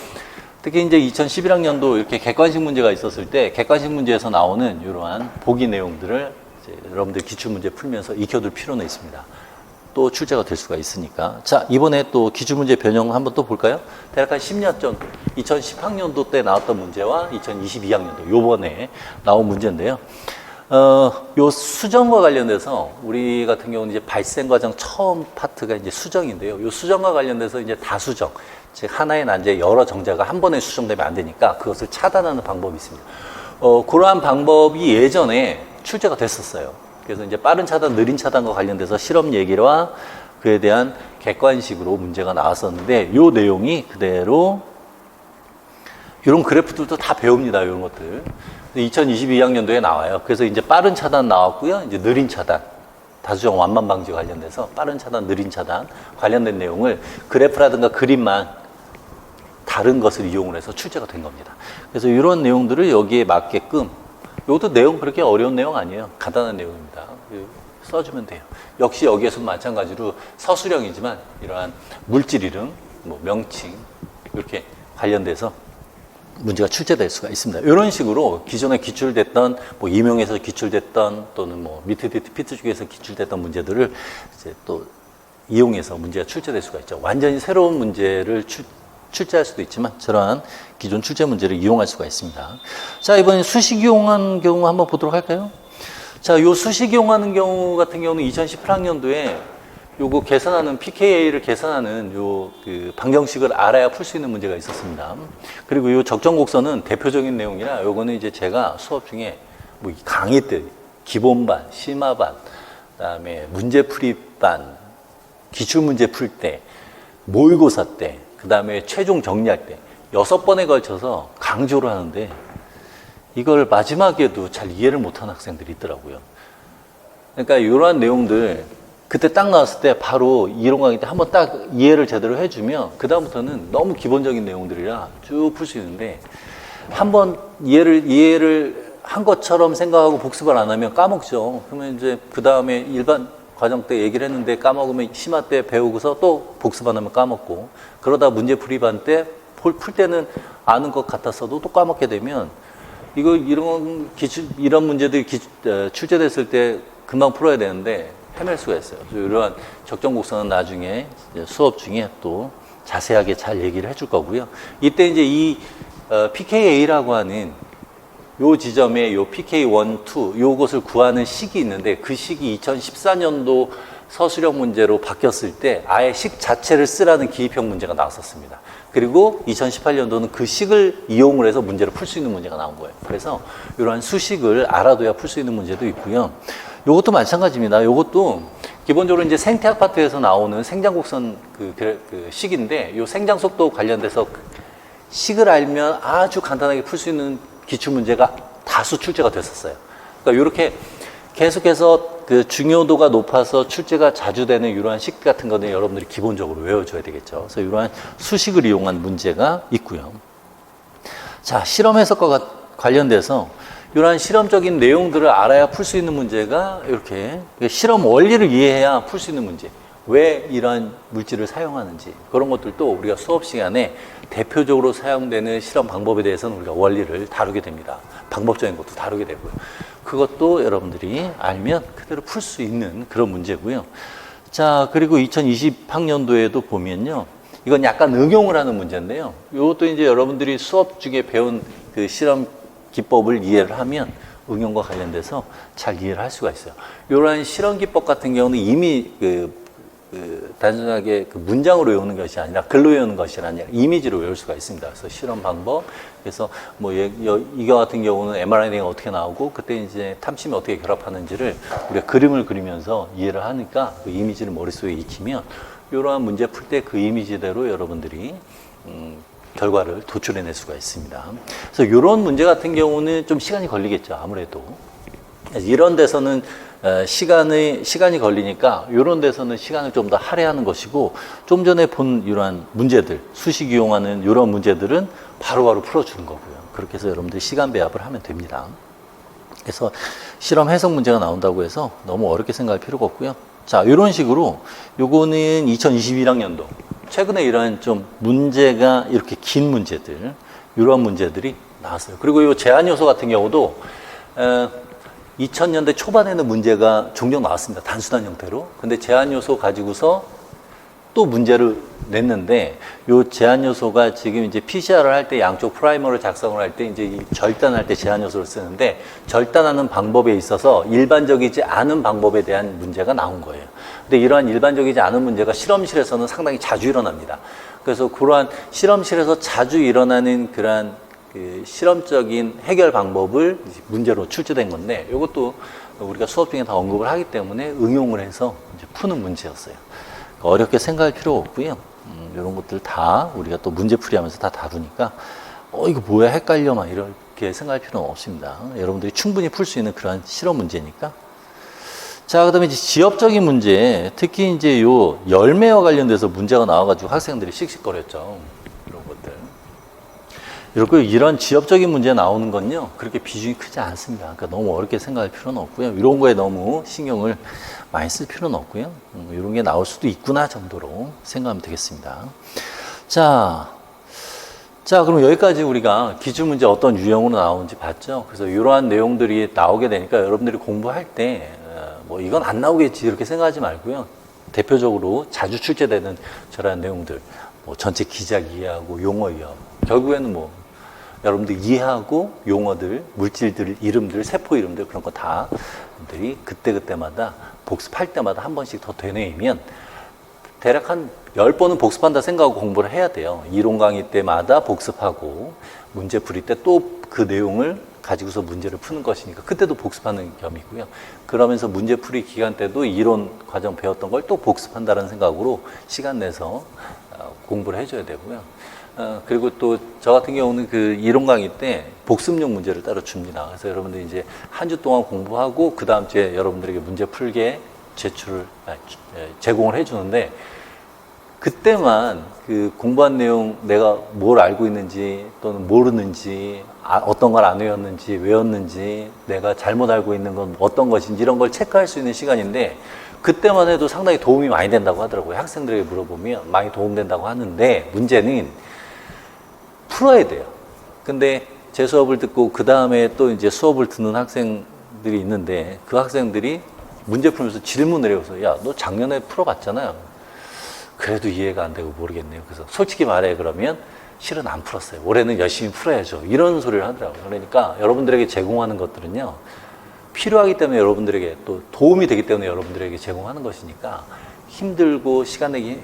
특히 이제 2011학년도 이렇게 객관식 문제가 있었을 때 객관식 문제에서 나오는 이러한 보기 내용들을 이제 여러분들 기출문제 풀면서 익혀둘 필요는 있습니다. 또 출제가 될 수가 있으니까. 자, 이번에 또 기출문제 변형 한번 또 볼까요? 대략 한 10년 전 2010학년도 때 나왔던 문제와 2022학년도 요번에 나온 문제인데요. 요 수정과 관련돼서 우리 같은 경우는 이제 발생 과정 처음 파트가 이제 수정인데요. 요 수정과 관련돼서 이제 다수정, 즉 하나의 난제에 여러 정자가 한 번에 수정되면 안 되니까 그것을 차단하는 방법이 있습니다. 그러한 방법이 예전에 출제가 됐었어요. 그래서 이제 빠른 차단, 느린 차단과 관련돼서 실험 얘기와 그에 대한 객관식으로 문제가 나왔었는데 요 내용이 그대로 이런 그래프들도 다 배웁니다. 이런 것들. 2022학년도에 나와요. 그래서 이제 빠른 차단 나왔고요. 이제 느린 차단. 다수정 완만 방지 관련돼서 빠른 차단, 느린 차단 관련된 내용을 그래프라든가 그림만 다른 것을 이용을 해서 출제가 된 겁니다. 그래서 이런 내용들을 여기에 맞게끔 이것도 내용 그렇게 어려운 내용 아니에요. 간단한 내용입니다. 써주면 돼요. 역시 여기에서 마찬가지로 서술형이지만 이러한 물질 이름, 뭐 명칭 이렇게 관련돼서 문제가 출제될 수가 있습니다. 이런 식으로 기존에 기출됐던 뭐 임용에서 기출됐던 또는 뭐 미트디트 피트 쪽에서 기출됐던 문제들을 이제 또 이용해서 문제가 출제될 수가 있죠. 완전히 새로운 문제를 출제할 수도 있지만 저러한 기존 출제 문제를 이용할 수가 있습니다. 자, 이번엔 수식 이용한 경우 한번 보도록 할까요? 자, 요 수식 이용하는 경우 같은 경우는 2018학년도에 요거 계산하는 PKA를 계산하는 요 그 방정식을 알아야 풀 수 있는 문제가 있었습니다. 그리고 요 적정곡선은 대표적인 내용이라 요거는 이제 제가 수업 중에 뭐 강의 때 기본반, 심화반, 그다음에 문제풀이반, 기출문제 풀 때, 모의고사 때, 그다음에 최종 정리할 때 6번에 걸쳐서 강조를 하는데 이걸 마지막에도 잘 이해를 못하는 학생들이 있더라고요. 그러니까 이러한 내용들 그때 딱 나왔을 때 바로 이론 강의 때 한번 딱 이해를 제대로 해주면 그 다음부터는 너무 기본적인 내용들이라 쭉 풀 수 있는데 한번 이해를 한 것처럼 생각하고 복습을 안 하면 까먹죠. 그러면 이제 그 다음에 일반 과정 때 얘기를 했는데 까먹으면 심화 때 배우고서 또 복습 안 하면 까먹고 그러다 문제풀이반 때 풀 때는 아는 것 같았어도 또 까먹게 되면 이런 문제들이 출제됐을 때 금방 풀어야 되는데 헤맬 수가 있어요. 그래서 이러한 적정곡선은 나중에 수업 중에 또 자세하게 잘 얘기를 해줄 거고요. 이때 이제 이 PKA라고 하는 요 지점에 요 PK1, 2 요것을 구하는 식이 있는데 그 식이 2014년도 서술형 문제로 바뀌었을 때 아예 식 자체를 쓰라는 기입형 문제가 나왔었습니다. 그리고 2018년도는 그 식을 이용을 해서 문제를 풀 수 있는 문제가 나온 거예요. 그래서 이러한 수식을 알아둬야 풀 수 있는 문제도 있고요. 요것도 마찬가지입니다. 요것도 기본적으로 이제 생태학 파트에서 나오는 생장곡선 그 식인데 요 생장 속도 관련돼서 식을 알면 아주 간단하게 풀 수 있는 기출 문제가 다수 출제가 됐었어요. 그러니까 이렇게 계속해서 그 중요도가 높아서 출제가 자주 되는 이러한 식 같은 거는 여러분들이 기본적으로 외워줘야 되겠죠. 그래서 이러한 수식을 이용한 문제가 있고요. 자, 실험 해석과 관련돼서 이러한 실험적인 내용들을 알아야 풀 수 있는 문제가 이렇게 실험 원리를 이해해야 풀 수 있는 문제. 왜 이러한 물질을 사용하는지 그런 것들도 우리가 수업 시간에 대표적으로 사용되는 실험 방법에 대해서는 우리가 원리를 다루게 됩니다. 방법적인 것도 다루게 되고요. 그것도 여러분들이 알면 그대로 풀 수 있는 그런 문제고요. 자, 그리고 2020학년도에도 보면요. 이건 약간 응용을 하는 문제인데요. 이것도 이제 여러분들이 수업 중에 배운 그 실험 기법을 이해를 하면 응용과 관련돼서 잘 이해를 할 수가 있어요. 이러한 실험 기법 같은 경우는 이미 단순하게 그 문장으로 외우는 것이 아니라 글로 외우는 것이 아니라 이미지로 외울 수가 있습니다. 그래서 실험 방법, 그래서 뭐 이거 같은 경우는 mRNA가 어떻게 나오고 그때 이제 탐침이 어떻게 결합하는지를 우리가 그림을 그리면서 이해를 하니까 그 이미지를 머릿속에 익히면 이러한 문제 풀 때 그 이미지대로 여러분들이 결과를 도출해낼 수가 있습니다. 그래서 이런 문제 같은 경우는 좀 시간이 걸리겠죠. 아무래도 이런 데서는 시간이 걸리니까 이런 데서는 시간을 좀 더 할애하는 것이고 좀 전에 본 이러한 문제들 수식 이용하는 이런 문제들은 바로바로 풀어주는 거고요. 그렇게 해서 여러분들이 시간 배합을 하면 됩니다. 그래서 실험 해석 문제가 나온다고 해서 너무 어렵게 생각할 필요가 없고요. 자, 이런 식으로 요거는 2021학년도 최근에 이런 좀 문제가 이렇게 긴 문제들 이런 문제들이 나왔어요. 그리고 이 제한 요소 같은 경우도 2000년대 초반에는 문제가 종종 나왔습니다. 단순한 형태로. 근데 제한 요소 가지고서 또 문제를 냈는데 요 제한 요소가 지금 이제 PCR을 할 때 양쪽 프라이머를 작성을 할 때 이제 이 절단할 때 제한 요소를 쓰는데 절단하는 방법에 있어서 일반적이지 않은 방법에 대한 문제가 나온 거예요. 근데 이러한 일반적이지 않은 문제가 실험실에서는 상당히 자주 일어납니다. 그래서 그러한 실험실에서 자주 일어나는 그러한 그 실험적인 해결 방법을 문제로 출제된 건데 이것도 우리가 수업 중에 다 언급을 하기 때문에 응용을 해서 이제 푸는 문제였어요. 어렵게 생각할 필요 없고요. 이런 것들 다 우리가 또 문제풀이 하면서 다 다루니까 이거 뭐야 헷갈려 막 이렇게 생각할 필요는 없습니다. 여러분들이 충분히 풀 수 있는 그러한 실험 문제니까. 자, 그다음에 이제 지엽적인 문제, 특히 이제 요 열매와 관련돼서 문제가 나와가지고 학생들이 씩씩거렸죠. 이런 것들. 그리고 이런 지엽적인 문제 나오는 건요, 그렇게 비중이 크지 않습니다. 그러니까 너무 어렵게 생각할 필요는 없고요. 이런 거에 너무 신경을 많이 쓸 필요는 없고요. 이런 게 나올 수도 있구나 정도로 생각하면 되겠습니다. 자, 그럼 여기까지 우리가 기출문제 어떤 유형으로 나오는지 봤죠. 그래서 이러한 내용들이 나오게 되니까 여러분들이 공부할 때 뭐 이건 안 나오겠지 이렇게 생각하지 말고요. 대표적으로 자주 출제되는 저런 내용들, 뭐 전체 기작 이해하고 용어 이해하고, 결국에는 뭐 여러분들 이해하고 용어들, 물질들 이름들, 세포 이름들 그런 거 다 여러분들이 그때마다 복습할 때마다 한 번씩 더 되뇌이면 대략 한 10번은 복습한다 생각하고 공부를 해야 돼요. 이론 강의 때마다 복습하고 문제 풀이 때 또 그 내용을 가지고서 문제를 푸는 것이니까 그때도 복습하는 겸이고요. 그러면서 문제 풀이 기간 때도 이론 과정 배웠던 걸 또 복습한다는 생각으로 시간 내서 공부를 해줘야 되고요. 그리고 또 저 같은 경우는 그 이론 강의 때 복습용 문제를 따로 줍니다. 그래서 여러분들이 이제 한 주 동안 공부하고 그 다음 주에 여러분들에게 문제 풀게 제공을 해주는데, 그때만 그 공부한 내용 내가 뭘 알고 있는지 또는 모르는지 어떤 걸 안 외웠는지 내가 잘못 알고 있는 건 어떤 것인지 이런 걸 체크할 수 있는 시간인데, 그때만 해도 상당히 도움이 많이 된다고 하더라고요. 학생들에게 물어보면 많이 도움된다고 하는데, 문제는 풀어야 돼요. 근데 제 수업을 듣고 그 다음에 또 이제 수업을 듣는 학생들이 있는데, 그 학생들이 문제 풀면서 질문을 해서 야, 너 작년에 풀어봤잖아요. 그래도 이해가 안 되고 모르겠네요. 그래서 솔직히 말해 그러면 실은 안 풀었어요. 올해는 열심히 풀어야죠. 이런 소리를 하더라고요. 그러니까 여러분들에게 제공하는 것들은요, 필요하기 때문에 여러분들에게 또 도움이 되기 때문에 여러분들에게 제공하는 것이니까 힘들고 시간 내기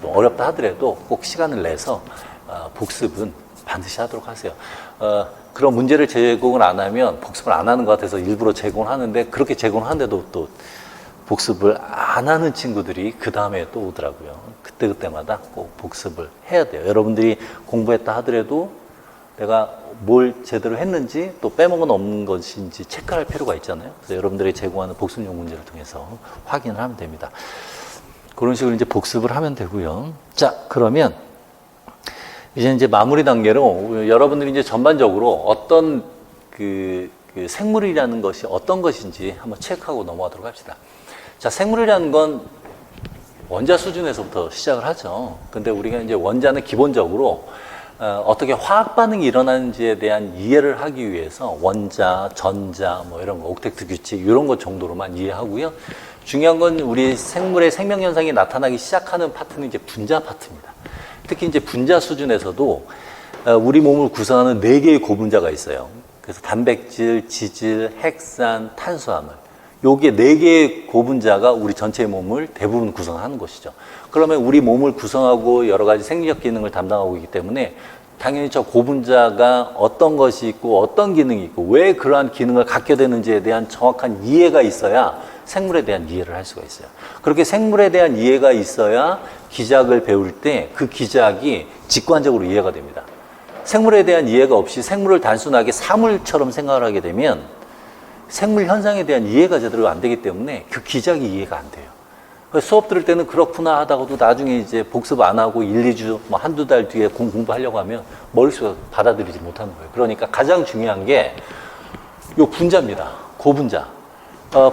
어렵다 하더라도 꼭 시간을 내서 복습은 반드시 하도록 하세요. 그런 문제를 제공을 안 하면 복습을 안 하는 것 같아서 일부러 제공을 하는데, 그렇게 제공하는데도 또 복습을 안 하는 친구들이 그 다음에 또 오더라고요. 그때마다 꼭 복습을 해야 돼요. 여러분들이 공부했다 하더라도 내가 뭘 제대로 했는지 또 빼먹은 없는 것인지 체크할 필요가 있잖아요. 그래서 여러분들이 제공하는 복습용 문제를 통해서 확인을 하면 됩니다. 그런 식으로 이제 복습을 하면 되고요. 자, 그러면 이제 마무리 단계로 여러분들이 이제 전반적으로 어떤 그 생물이라는 것이 어떤 것인지 한번 체크하고 넘어가도록 합시다. 자, 생물이라는 건 원자 수준에서부터 시작을 하죠. 근데 우리가 이제 원자는 기본적으로 어떻게 화학 반응이 일어나는지에 대한 이해를 하기 위해서 원자, 전자, 뭐 이런 거, 옥택트 규칙 이런 것 정도로만 이해하고요. 중요한 건 우리 생물의 생명 현상이 나타나기 시작하는 파트는 이제 분자 파트입니다. 특히 이제 분자 수준에서도 우리 몸을 구성하는 4개의 고분자가 있어요. 그래서 단백질, 지질, 핵산, 탄수화물. 요게 4개의 고분자가 우리 전체 몸을 대부분 구성하는 것이죠. 그러면 우리 몸을 구성하고 여러 가지 생리적 기능을 담당하고 있기 때문에 당연히 저 고분자가 어떤 것이 있고 어떤 기능이 있고 왜 그러한 기능을 갖게 되는지에 대한 정확한 이해가 있어야 생물에 대한 이해를 할 수가 있어요. 그렇게 생물에 대한 이해가 있어야 기작을 배울 때 그 기작이 직관적으로 이해가 됩니다. 생물에 대한 이해가 없이 생물을 단순하게 사물처럼 생각을 하게 되면 생물 현상에 대한 이해가 제대로 안 되기 때문에 그 기작이 이해가 안 돼요. 수업 들을 때는 그렇구나 하다가도 나중에 이제 복습 안 하고 1, 2주, 뭐 한두 달 뒤에 공부하려고 하면 머릿속에 받아들이지 못하는 거예요. 그러니까 가장 중요한 게 요 분자입니다. 고분자.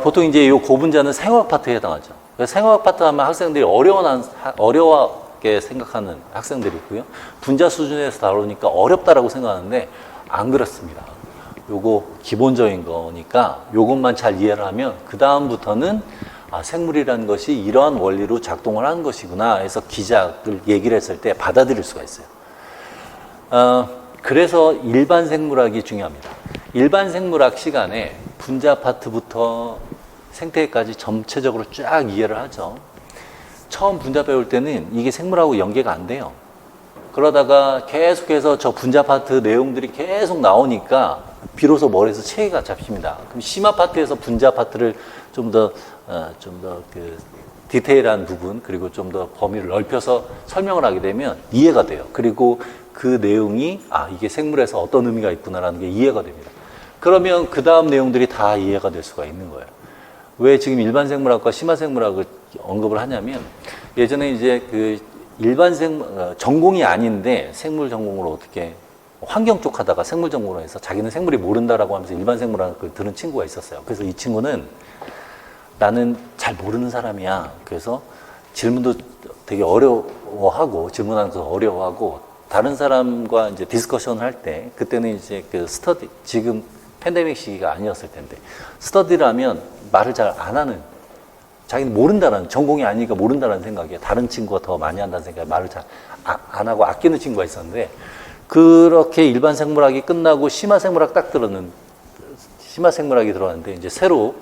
보통 이제 요 고분자는 생화학 파트에 해당하죠. 생화학 파트 하면 학생들이 어려워하게 생각하는 학생들이 있고요. 분자 수준에서 다루니까 어렵다라고 생각하는데 안 그렇습니다. 요거 기본적인 거니까 요것만 잘 이해를 하면 그 다음부터는 생물이라는 것이 이러한 원리로 작동을 하는 것이구나 해서 기작을 얘기를 했을 때 받아들일 수가 있어요. 그래서 일반 생물학이 중요합니다. 일반 생물학 시간에 분자 파트부터 생태계까지 전체적으로 쫙 이해를 하죠. 처음 분자 배울 때는 이게 생물하고 연계가 안 돼요. 그러다가 계속해서 저 분자 파트 내용들이 계속 나오니까 비로소 머리에서 체계가 잡힙니다. 그럼 심화 파트에서 분자 파트를 좀 더 그 디테일한 부분 그리고 좀 더 범위를 넓혀서 설명을 하게 되면 이해가 돼요. 그리고 그 내용이 이게 생물에서 어떤 의미가 있구나라는 게 이해가 됩니다. 그러면 그 다음 내용들이 다 이해가 될 수가 있는 거예요. 왜 지금 일반 생물학과 심화 생물학을 언급을 하냐면 예전에 이제 그 일반 전공이 아닌데 생물 전공으로 어떻게 환경 쪽 하다가 생물 전공으로 해서 자기는 생물이 모른다라고 하면서 일반 생물학을 들은 친구가 있었어요. 그래서 이 친구는 나는 잘 모르는 사람이야. 그래서 질문도 되게 어려워하고 질문하는 거 어려워하고 다른 사람과 이제 디스커션을 할 때 그때는 이제 그 스터디 지금 팬데믹 시기가 아니었을 텐데 스터디를 하면 말을 잘 안 하는 자기는 모른다는 전공이 아니니까 모른다는 생각에 다른 친구가 더 많이 한다는 생각에 말을 잘 안 하고 아끼는 친구가 있었는데 그렇게 일반 생물학이 끝나고 심화 생물학 딱 심화 생물학이 들어왔는데 이제 새로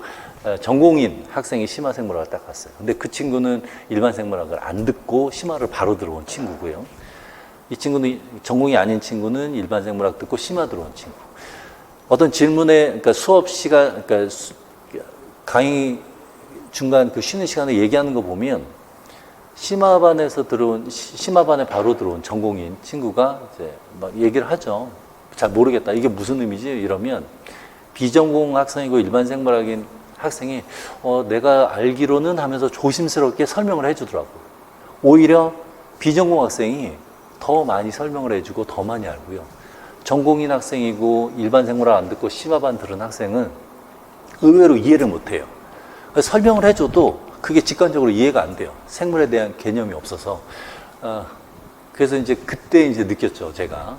전공인 학생이 심화 생물학을 딱 갔어요. 근데 그 친구는 일반 생물학을 안 듣고 심화를 바로 들어온 친구고요. 이 친구는 전공이 아닌 친구는 일반 생물학 듣고 심화 들어온 친구. 어떤 질문에 그러니까 수업 시간 그러니까 강의 중간 그 쉬는 시간에 얘기하는 거 보면 심화반에 바로 들어온 전공인 친구가 이제 막 얘기를 하죠. 잘 모르겠다. 이게 무슨 의미지? 이러면 비전공 학생이고 일반 생물학인 학생이 내가 알기로는 하면서 조심스럽게 설명을 해주더라고요. 오히려 비전공 학생이 더 많이 설명을 해주고 더 많이 알고요. 전공인 학생이고 일반 생물학 안 듣고 심화반 들은 학생은 의외로 이해를 못해요. 설명을 해줘도 그게 직관적으로 이해가 안 돼요. 생물에 대한 개념이 없어서. 그래서 이제 그때 이제 느꼈죠. 제가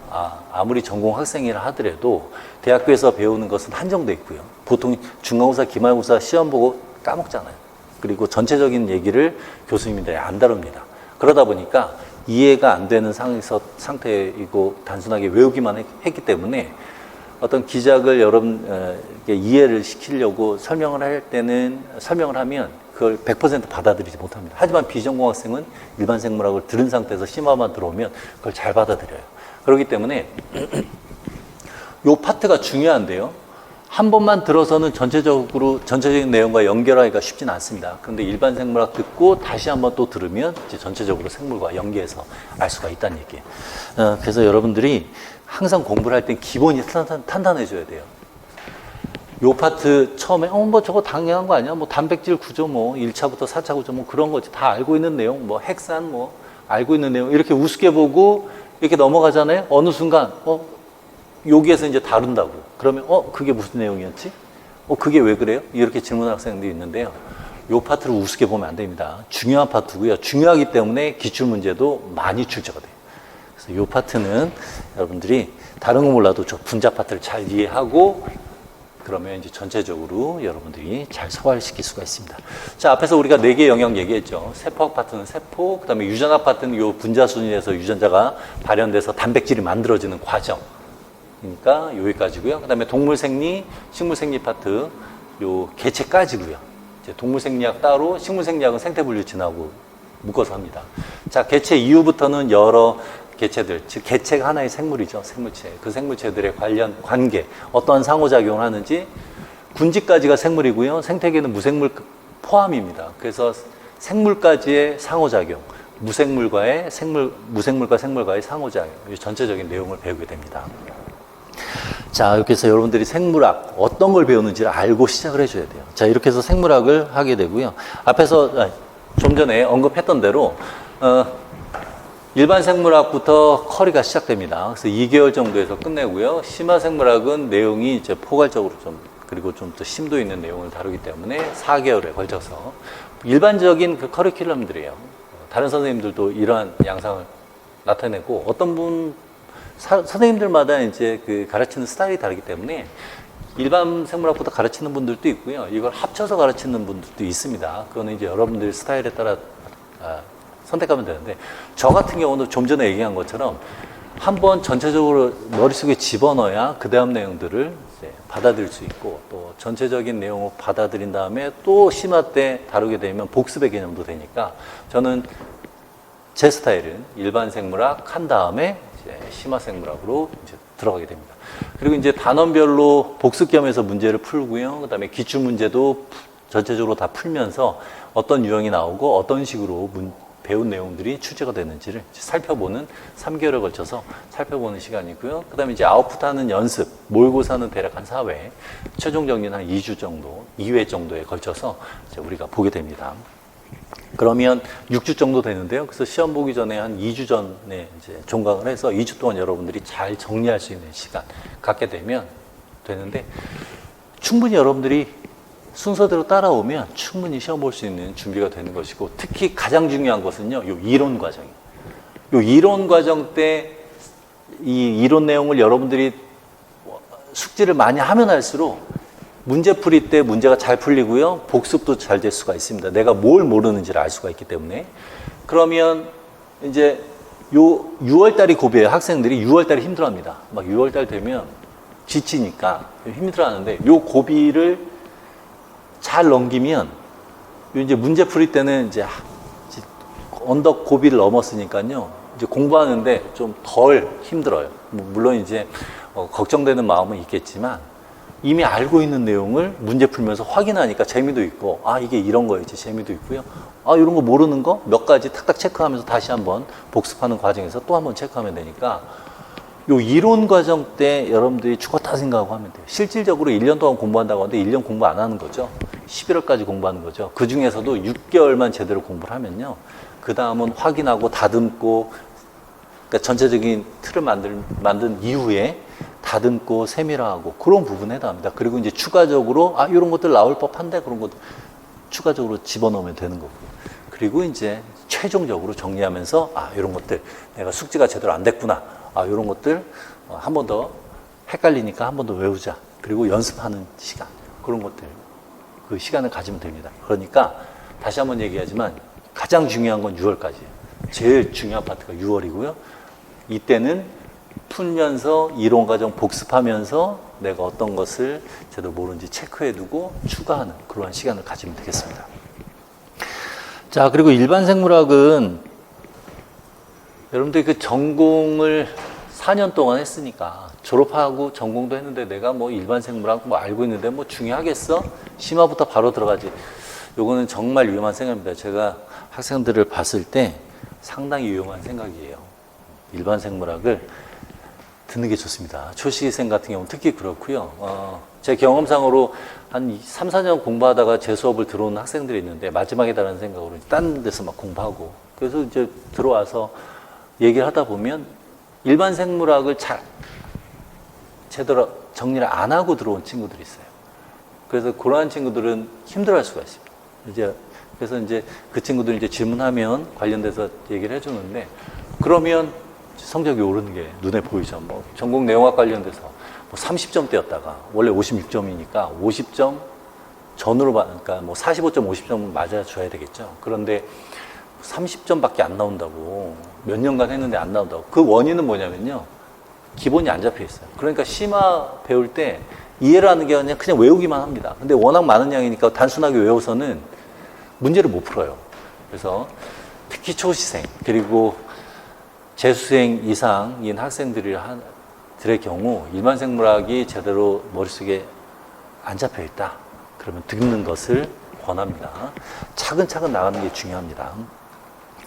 아무리 전공 학생이라 하더라도 대학교에서 배우는 것은 한정돼 있고요. 보통 중간고사, 기말고사 시험 보고 까먹잖아요. 그리고 전체적인 얘기를 교수님들이 안 다룹니다. 그러다 보니까 이해가 안 되는 상태이고 단순하게 외우기만 했기 때문에 어떤 기작을 여러분께 이해를 시키려고 설명을 할 때는 설명을 하면 그걸 100% 받아들이지 못합니다. 하지만 비전공 학생은 일반 생물학을 들은 상태에서 심화만 들어오면 그걸 잘 받아들여요. 그렇기 때문에 요 파트가 중요한데요. 한 번만 들어서는 전체적인 내용과 연결하기가 쉽지는 않습니다. 그런데 일반 생물학 듣고 다시 한번 또 들으면 이제 전체적으로 생물과 연계해서 알 수가 있다는 얘기예요. 그래서 여러분들이 항상 공부를 할 땐 기본이 탄탄해져야 돼요. 요 파트 처음에 뭐 저거 당연한 거 아니야? 뭐 단백질 구조 뭐 1차부터 4차 구조 뭐 그런 거 다 알고 있는 내용 뭐 핵산 뭐 알고 있는 내용 이렇게 우습게 보고 이렇게 넘어가잖아요. 어느 순간 여기에서 이제 다룬다고. 그러면 그게 무슨 내용이었지? 그게 왜 그래요? 이렇게 질문하는 학생들이 있는데요. 요 파트를 우습게 보면 안 됩니다. 중요한 파트고요. 중요하기 때문에 기출 문제도 많이 출제가 돼요. 그래서 요 파트는 여러분들이 다른 거 몰라도 저 분자 파트를 잘 이해하고 그러면 이제 전체적으로 여러분들이 잘 소화시킬 수가 있습니다. 자, 앞에서 우리가 4개 영역 얘기했죠. 세포학 파트는 세포, 그 다음에 유전학 파트는 요 분자 순위에서 유전자가 발현돼서 단백질이 만들어지는 과정. 그러니까 여기까지고요. 그 다음에 동물 생리, 식물 생리 파트, 요 개체까지고요. 이제 동물 생리학 따로, 식물 생리학은 생태 분류 지나고 묶어서 합니다. 자, 개체 이후부터는 여러 개체들, 즉 개체가 하나의 생물이죠. 생물체. 그 생물체들의 관계, 어떠한 상호작용을 하는지 군지까지가 생물이고요. 생태계는 무생물 포함입니다. 그래서 생물까지의 상호작용, 무생물과 생물과의 상호작용, 이 전체적인 내용을 배우게 됩니다. 자, 이렇게 해서 여러분들이 생물학 어떤 걸 배우는지를 알고 시작을 해줘야 돼요. 자, 이렇게 해서 생물학을 하게 되고요. 앞에서 좀 전에 언급했던 대로 일반 생물학부터 커리가 시작됩니다. 그래서 2개월 정도에서 끝내고요. 심화 생물학은 내용이 이제 포괄적으로 그리고 좀 더 심도 있는 내용을 다루기 때문에 4개월에 걸쳐서 일반적인 그 커리큘럼들이에요. 다른 선생님들도 이러한 양상을 나타내고 어떤 선생님들마다 이제 그 가르치는 스타일이 다르기 때문에 일반 생물학부터 가르치는 분들도 있고요. 이걸 합쳐서 가르치는 분들도 있습니다. 그거는 이제 여러분들 스타일에 따라 선택하면 되는데 저 같은 경우는 좀 전에 얘기한 것처럼 한번 전체적으로 머릿속에 집어넣어야 그 다음 내용들을 이제 받아들일 수 있고 또 전체적인 내용을 받아들인 다음에 또 심화 때 다루게 되면 복습의 개념도 되니까 저는 제 스타일은 일반 생물학 한 다음에 이제 심화생물학으로 이제 들어가게 됩니다. 그리고 이제 단원별로 복습 겸해서 문제를 풀고요. 그다음에 기출 문제도 전체적으로 다 풀면서 어떤 유형이 나오고 어떤 식으로 배운 내용들이 출제가 되는지를 살펴보는 3개월에 걸쳐서 살펴보는 시간이고요. 그 다음에 이제 아웃풋하는 연습, 모의고사는 대략 한 4회, 최종 정리는 한 2주 정도, 2회 정도에 걸쳐서 이제 우리가 보게 됩니다. 그러면 6주 정도 되는데요. 그래서 시험 보기 전에 한 2주 전에 이제 종강을 해서 2주 동안 여러분들이 잘 정리할 수 있는 시간 갖게 되면 되는데, 충분히 여러분들이 순서대로 따라오면 충분히 시험 볼 수 있는 준비가 되는 것이고, 특히 가장 중요한 것은요, 요 이론 과정이에요. 요 이론 과정 때 이 이론 내용을 여러분들이 숙지를 많이 하면 할수록 문제 풀이 때 문제가 잘 풀리고요, 복습도 잘 될 수가 있습니다. 내가 뭘 모르는지를 알 수가 있기 때문에. 그러면 이제 요 6월달이 고비예요. 학생들이 6월달에 힘들어합니다. 막 6월달 되면 지치니까 힘들어하는데, 요 고비를 잘 넘기면 이제 문제 풀이 때는 이제 언덕 고비를 넘었으니까요, 이제 공부하는데 좀 덜 힘들어요. 물론 이제 걱정되는 마음은 있겠지만 이미 알고 있는 내용을 문제 풀면서 확인하니까 재미도 있고, 아 이게 이런 거였지, 재미도 있고요. 아 이런 거 모르는 거 몇 가지 탁탁 체크하면서 다시 한번 복습하는 과정에서 또 한번 체크하면 되니까, 요 이론 과정 때 여러분들이 죽었다 생각하고 하면 돼요. 실질적으로 1년 동안 공부한다고 하는데 1년 공부 안 하는 거죠. 11월까지 공부하는 거죠. 그 중에서도 6개월만 제대로 공부를 하면요, 그 다음은 확인하고 다듬고, 그러니까 전체적인 틀을 만든 이후에 다듬고 세밀화하고 그런 부분에 해당합니다. 그리고 이제 추가적으로 이런 것들 나올 법한데 그런 것 추가적으로 집어넣으면 되는 거고, 그리고 이제 최종적으로 정리하면서 이런 것들 내가 숙지가 제대로 안 됐구나, 이런 것들 한 번 더 헷갈리니까 한 번 더 외우자, 그리고 연습하는 시간, 그런 것들 그 시간을 가지면 됩니다. 그러니까 다시 한번 얘기하지만 가장 중요한 건 6월까지예요. 제일 중요한 파트가 6월이고요. 이때는 풀면서 이론 과정 복습하면서 내가 어떤 것을 제대로 모르는지 체크해두고 추가하는 그러한 시간을 가지면 되겠습니다. 자, 그리고 일반 생물학은 여러분들이 그 전공을 4년 동안 했으니까, 졸업하고 전공도 했는데 내가 뭐 일반 생물학 뭐 알고 있는데 뭐 중요하겠어? 심화부터 바로 들어가지. 요거는 정말 위험한 생각입니다. 제가 학생들을 봤을 때 상당히 위험한 생각이에요. 일반 생물학을 듣는 게 좋습니다. 초시생 같은 경우는 특히 그렇고요. 제 경험상으로 한 3, 4년 공부하다가 제 수업을 들어오는 학생들이 있는데, 마지막이다라는 생각으로 딴 데서 막 공부하고, 그래서 이제 들어와서 얘기를 하다 보면 일반 생물학을 잘 제대로 정리를 안 하고 들어온 친구들이 있어요. 그래서 그러한 친구들은 힘들어할 수가 있습니다. 그래서 이제 그 친구들 이제 질문하면 관련돼서 얘기를 해주는데, 그러면 성적이 오르는 게 눈에 보이죠. 뭐 전공 내용학 관련돼서 뭐 30점대였다가 원래 56점이니까 50점 전으로 그러니까 뭐 45점, 50점은 맞아줘야 되겠죠. 그런데 30점밖에 안 나온다고, 몇 년간 했는데 안 나온다고. 그 원인은 뭐냐면요, 기본이 안 잡혀 있어요. 그러니까 심화 배울 때 이해를 하는 게 아니라 그냥 외우기만 합니다. 근데 워낙 많은 양이니까 단순하게 외워서는 문제를 못 풀어요. 그래서 특히 초시생, 그리고 재수생 이상인 학생들의 경우 일반 생물학이 제대로 머릿속에 안 잡혀 있다, 그러면 듣는 것을 권합니다. 차근차근 나가는 게 중요합니다.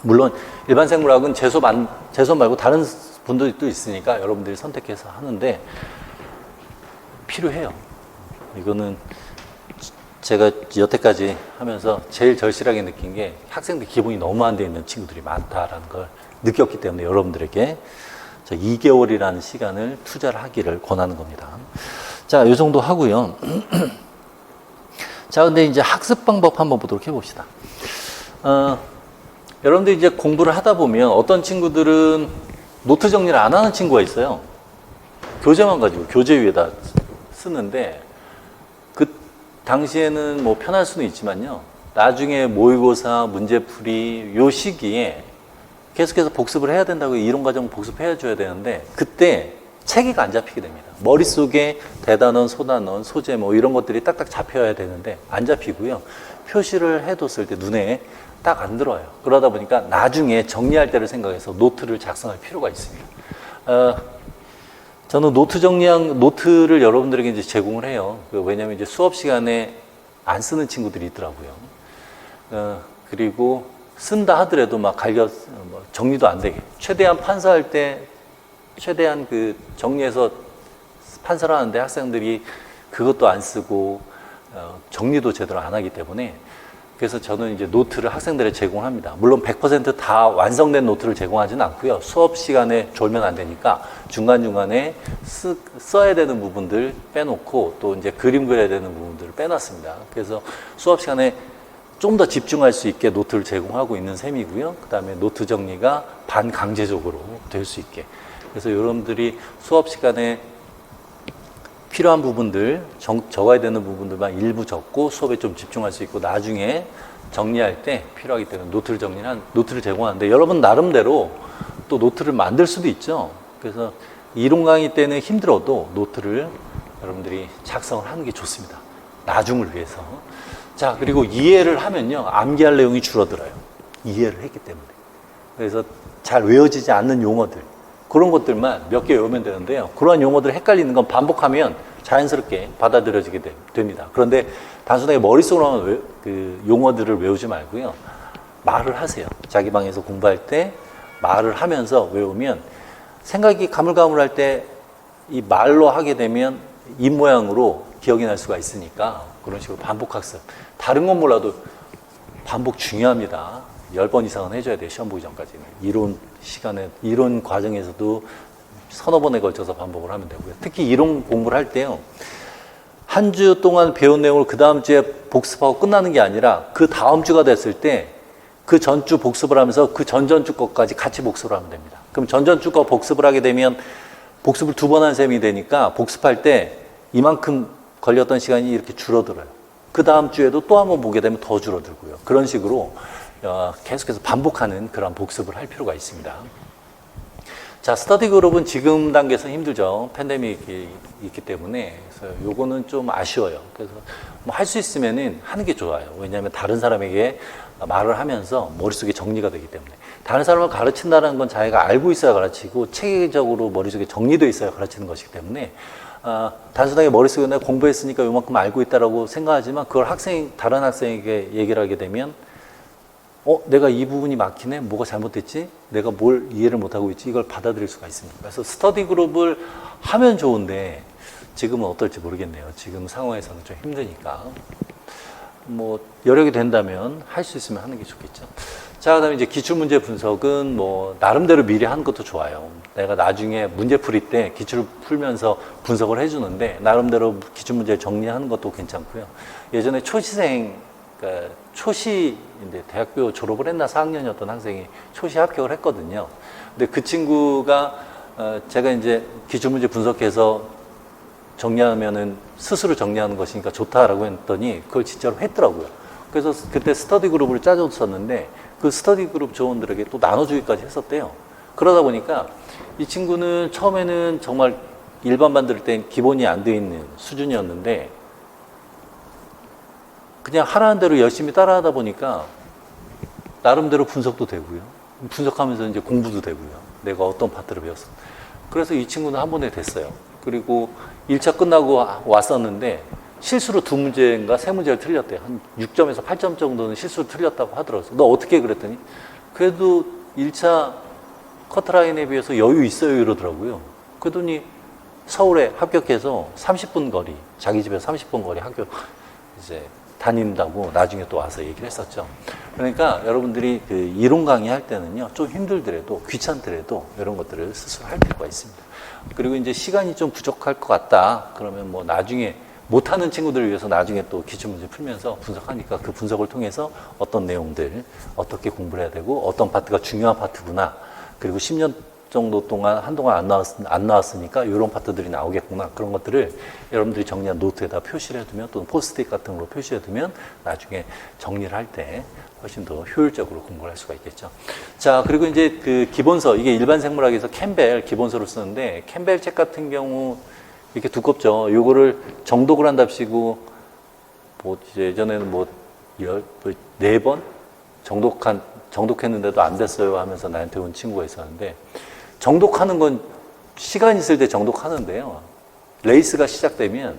물론 일반 생물학은 재수 말고 다른 분들도 있으니까 여러분들이 선택해서 하는데 필요해요. 이거는 제가 여태까지 하면서 제일 절실하게 느낀 게, 학생들 기본이 너무 안 돼 있는 친구들이 많다라는 걸 느꼈기 때문에 여러분들에게 2개월이라는 시간을 투자를 하기를 권하는 겁니다. 자, 요 정도 하고요. 자, 근데 이제 학습 방법 한번 보도록 해봅시다. 여러분들 이제 공부를 하다 보면 어떤 친구들은 노트 정리를 안 하는 친구가 있어요. 교재만 가지고 교재 위에다 쓰는데, 그 당시에는 뭐 편할 수는 있지만요, 나중에 모의고사 문제풀이 요 시기에 계속해서 복습을 해야 된다고, 이론 과정 복습해야 줘야 되는데, 그때 체계가 안 잡히게 됩니다. 머릿속에 대단원, 소단원, 소제 뭐 이런 것들이 딱딱 잡혀야 되는데 안 잡히고요. 표시를 해뒀을 때 눈에 딱 안 들어요. 그러다 보니까 나중에 정리할 때를 생각해서 노트를 작성할 필요가 있습니다. 어, 저는 노트를 여러분들에게 이제 제공을 해요. 왜냐하면 이제 수업 시간에 안 쓰는 친구들이 있더라고요. 그리고 쓴다 하더라도 막 정리도 안 되게. 최대한 판사할 때 최대한 그 정리해서 판사를 하는데 학생들이 그것도 안 쓰고 정리도 제대로 안 하기 때문에 그래서 저는 이제 노트를 학생들에 제공합니다. 물론 100%다 완성된 노트를 제공하지는 않고요. 수업 시간에 졸면 안 되니까 중간중간에 써야 되는 부분들 빼놓고 또 이제 그림 그려야 되는 부분들을 빼놨습니다. 그래서 수업 시간에 좀 더 집중할 수 있게 노트를 제공하고 있는 셈이고요. 그 다음에 노트 정리가 반강제적으로 될 수 있게. 그래서 여러분들이 수업 시간에 필요한 부분들, 적어야 되는 부분들만 일부 적고 수업에 좀 집중할 수 있고 나중에 정리할 때 필요하기 때문에 노트를 제공하는데 여러분 나름대로 또 노트를 만들 수도 있죠. 그래서 이론 강의 때는 힘들어도 노트를 여러분들이 작성을 하는 게 좋습니다. 나중을 위해서. 자, 그리고 이해를 하면요. 암기할 내용이 줄어들어요. 이해를 했기 때문에. 그래서 잘 외워지지 않는 용어들. 그런 것들만 몇 개 외우면 되는데요. 그러한 용어들 헷갈리는 건 반복하면 자연스럽게 받아들여지게 됩니다. 그런데 단순하게 머릿속으로만 그 용어들을 외우지 말고요. 말을 하세요. 자기 방에서 공부할 때 말을 하면서 외우면 생각이 가물가물할 때 이 말로 하게 되면 입 모양으로 기억이 날 수가 있으니까 그런 식으로 반복 학습. 다른 건 몰라도 반복 중요합니다. 10번 이상은 해줘야 돼요. 시험 보기 전까지는. 이론 과정에서도 서너 번에 걸쳐서 반복을 하면 되고요. 특히 이론 공부를 할 때요. 한 주 동안 배운 내용을 그 다음 주에 복습하고 끝나는 게 아니라 그 다음 주가 됐을 때 그 전주 복습을 하면서 그 전전주 것까지 같이 복습을 하면 됩니다. 그럼 전전주 거 복습을 하게 되면 복습을 2번 한 셈이 되니까 복습할 때 이만큼 걸렸던 시간이 이렇게 줄어들어요. 그 다음 주에도 또 한 번 보게 되면 더 줄어들고요. 그런 식으로 계속해서 반복하는 그런 복습을 할 필요가 있습니다. 자, 스터디 그룹은 지금 단계에서 힘들죠. 팬데믹이 있기 때문에. 그래서 요거는 좀 아쉬워요. 그래서 뭐 할 수 있으면은 하는 게 좋아요. 왜냐하면 다른 사람에게 말을 하면서 머릿속에 정리가 되기 때문에. 다른 사람을 가르친다는 건 자기가 알고 있어야 가르치고 체계적으로 머릿속에 정리되어 있어야 가르치는 것이기 때문에 단순하게 머릿속에 내가 공부했으니까 요만큼 알고 있다라고 생각하지만 그걸 다른 학생에게 얘기를 하게 되면 내가 이 부분이 막히네? 뭐가 잘못됐지? 내가 뭘 이해를 못하고 있지? 이걸 받아들일 수가 있습니다. 그래서 스터디 그룹을 하면 좋은데 지금은 어떨지 모르겠네요. 지금 상황에서는 좀 힘드니까. 뭐 여력이 된다면 할 수 있으면 하는 게 좋겠죠. 자, 그다음에 이제 기출문제 분석은 뭐 나름대로 미리 하는 것도 좋아요. 내가 나중에 문제 풀이 때 기출을 풀면서 분석을 해주는데 나름대로 기출문제를 정리하는 것도 괜찮고요. 예전에 초시생 그러니까 초시인데 대학교 졸업을 했나 4학년이었던 학생이 초시 합격을 했거든요. 근데 그 친구가 제가 이제 기출문제 분석해서 정리하면은 스스로 정리하는 것이니까 좋다라고 했더니 그걸 진짜로 했더라고요. 그래서 그때 스터디 그룹을 짜줬었는데 그 스터디 그룹 조원들에게 또 나눠주기까지 했었대요. 그러다 보니까 이 친구는 처음에는 정말 일반반 들을 땐 기본이 안 돼 있는 수준이었는데 그냥 하라는 대로 열심히 따라하다 보니까 나름대로 분석도 되고요. 분석하면서 이제 공부도 되고요. 내가 어떤 파트를 배웠어. 그래서 이 친구는 한 번에 됐어요. 그리고 1차 끝나고 왔었는데 실수로 2문제인가 3문제를 틀렸대요. 한 6점에서 8점 정도는 실수로 틀렸다고 하더라고요. 너 어떻게 그랬더니 그래도 1차 커트라인에 비해서 여유 있어요 이러더라고요. 그러더니 서울에 합격해서 30분 거리, 자기 집에서 30분 거리 학교 이제 다닌다고 나중에 또 와서 얘기를 했었죠. 그러니까 여러분들이 그 이론 강의 할 때는요, 좀 힘들더라도, 귀찮더라도 이런 것들을 스스로 할 필요가 있습니다. 그리고 이제 시간이 좀 부족할 것 같다. 그러면 뭐 나중에 못하는 친구들을 위해서 나중에 또 기출문제 풀면서 분석하니까 그 분석을 통해서 어떤 내용들, 어떻게 공부를 해야 되고, 어떤 파트가 중요한 파트구나. 그리고 10년 정도 동안 한동안 안 나왔으니까 이런 파트들이 나오겠구나. 그런 것들을 여러분들이 정리한 노트에다 표시를 해두면 또는 포스트잇 같은 걸로 표시해두면 나중에 정리를 할 때 훨씬 더 효율적으로 공부를 할 수가 있겠죠. 자, 그리고 이제 그 기본서, 이게 일반 생물학에서 캠벨 기본서를 쓰는데 캠벨 책 같은 경우 이렇게 두껍죠. 요거를 정독을 한답시고 뭐 예전에는 뭐 4번 정독했는데도 안 됐어요 하면서 나한테 온 친구가 있었는데 정독하는 건 시간 있을 때 정독하는데요. 레이스가 시작되면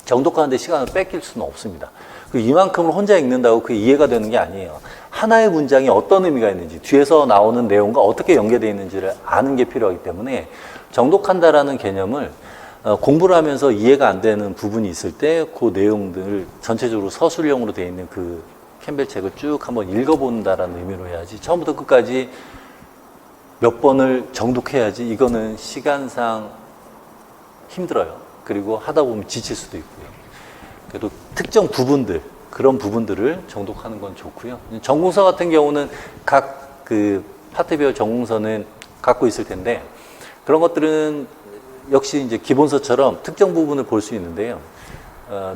정독하는데 시간을 뺏길 수는 없습니다. 이만큼을 혼자 읽는다고 그게 이해가 되는 게 아니에요. 하나의 문장이 어떤 의미가 있는지, 뒤에서 나오는 내용과 어떻게 연계되어 있는지를 아는 게 필요하기 때문에 정독한다라는 개념을 공부를 하면서 이해가 안 되는 부분이 있을 때 그 내용들을 전체적으로 서술형으로 되어 있는 그 캠벨 책을 쭉 한번 읽어본다라는 의미로 해야지, 처음부터 끝까지 몇 번을 정독해야지 이거는 시간상 힘들어요. 그리고 하다 보면 지칠 수도 있고요. 그래도 특정 부분들, 그런 부분들을 정독하는 건 좋고요. 전공서 같은 경우는 각 그 파트별 전공서는 갖고 있을 텐데, 그런 것들은 역시 이제 기본서처럼 특정 부분을 볼 수 있는데요.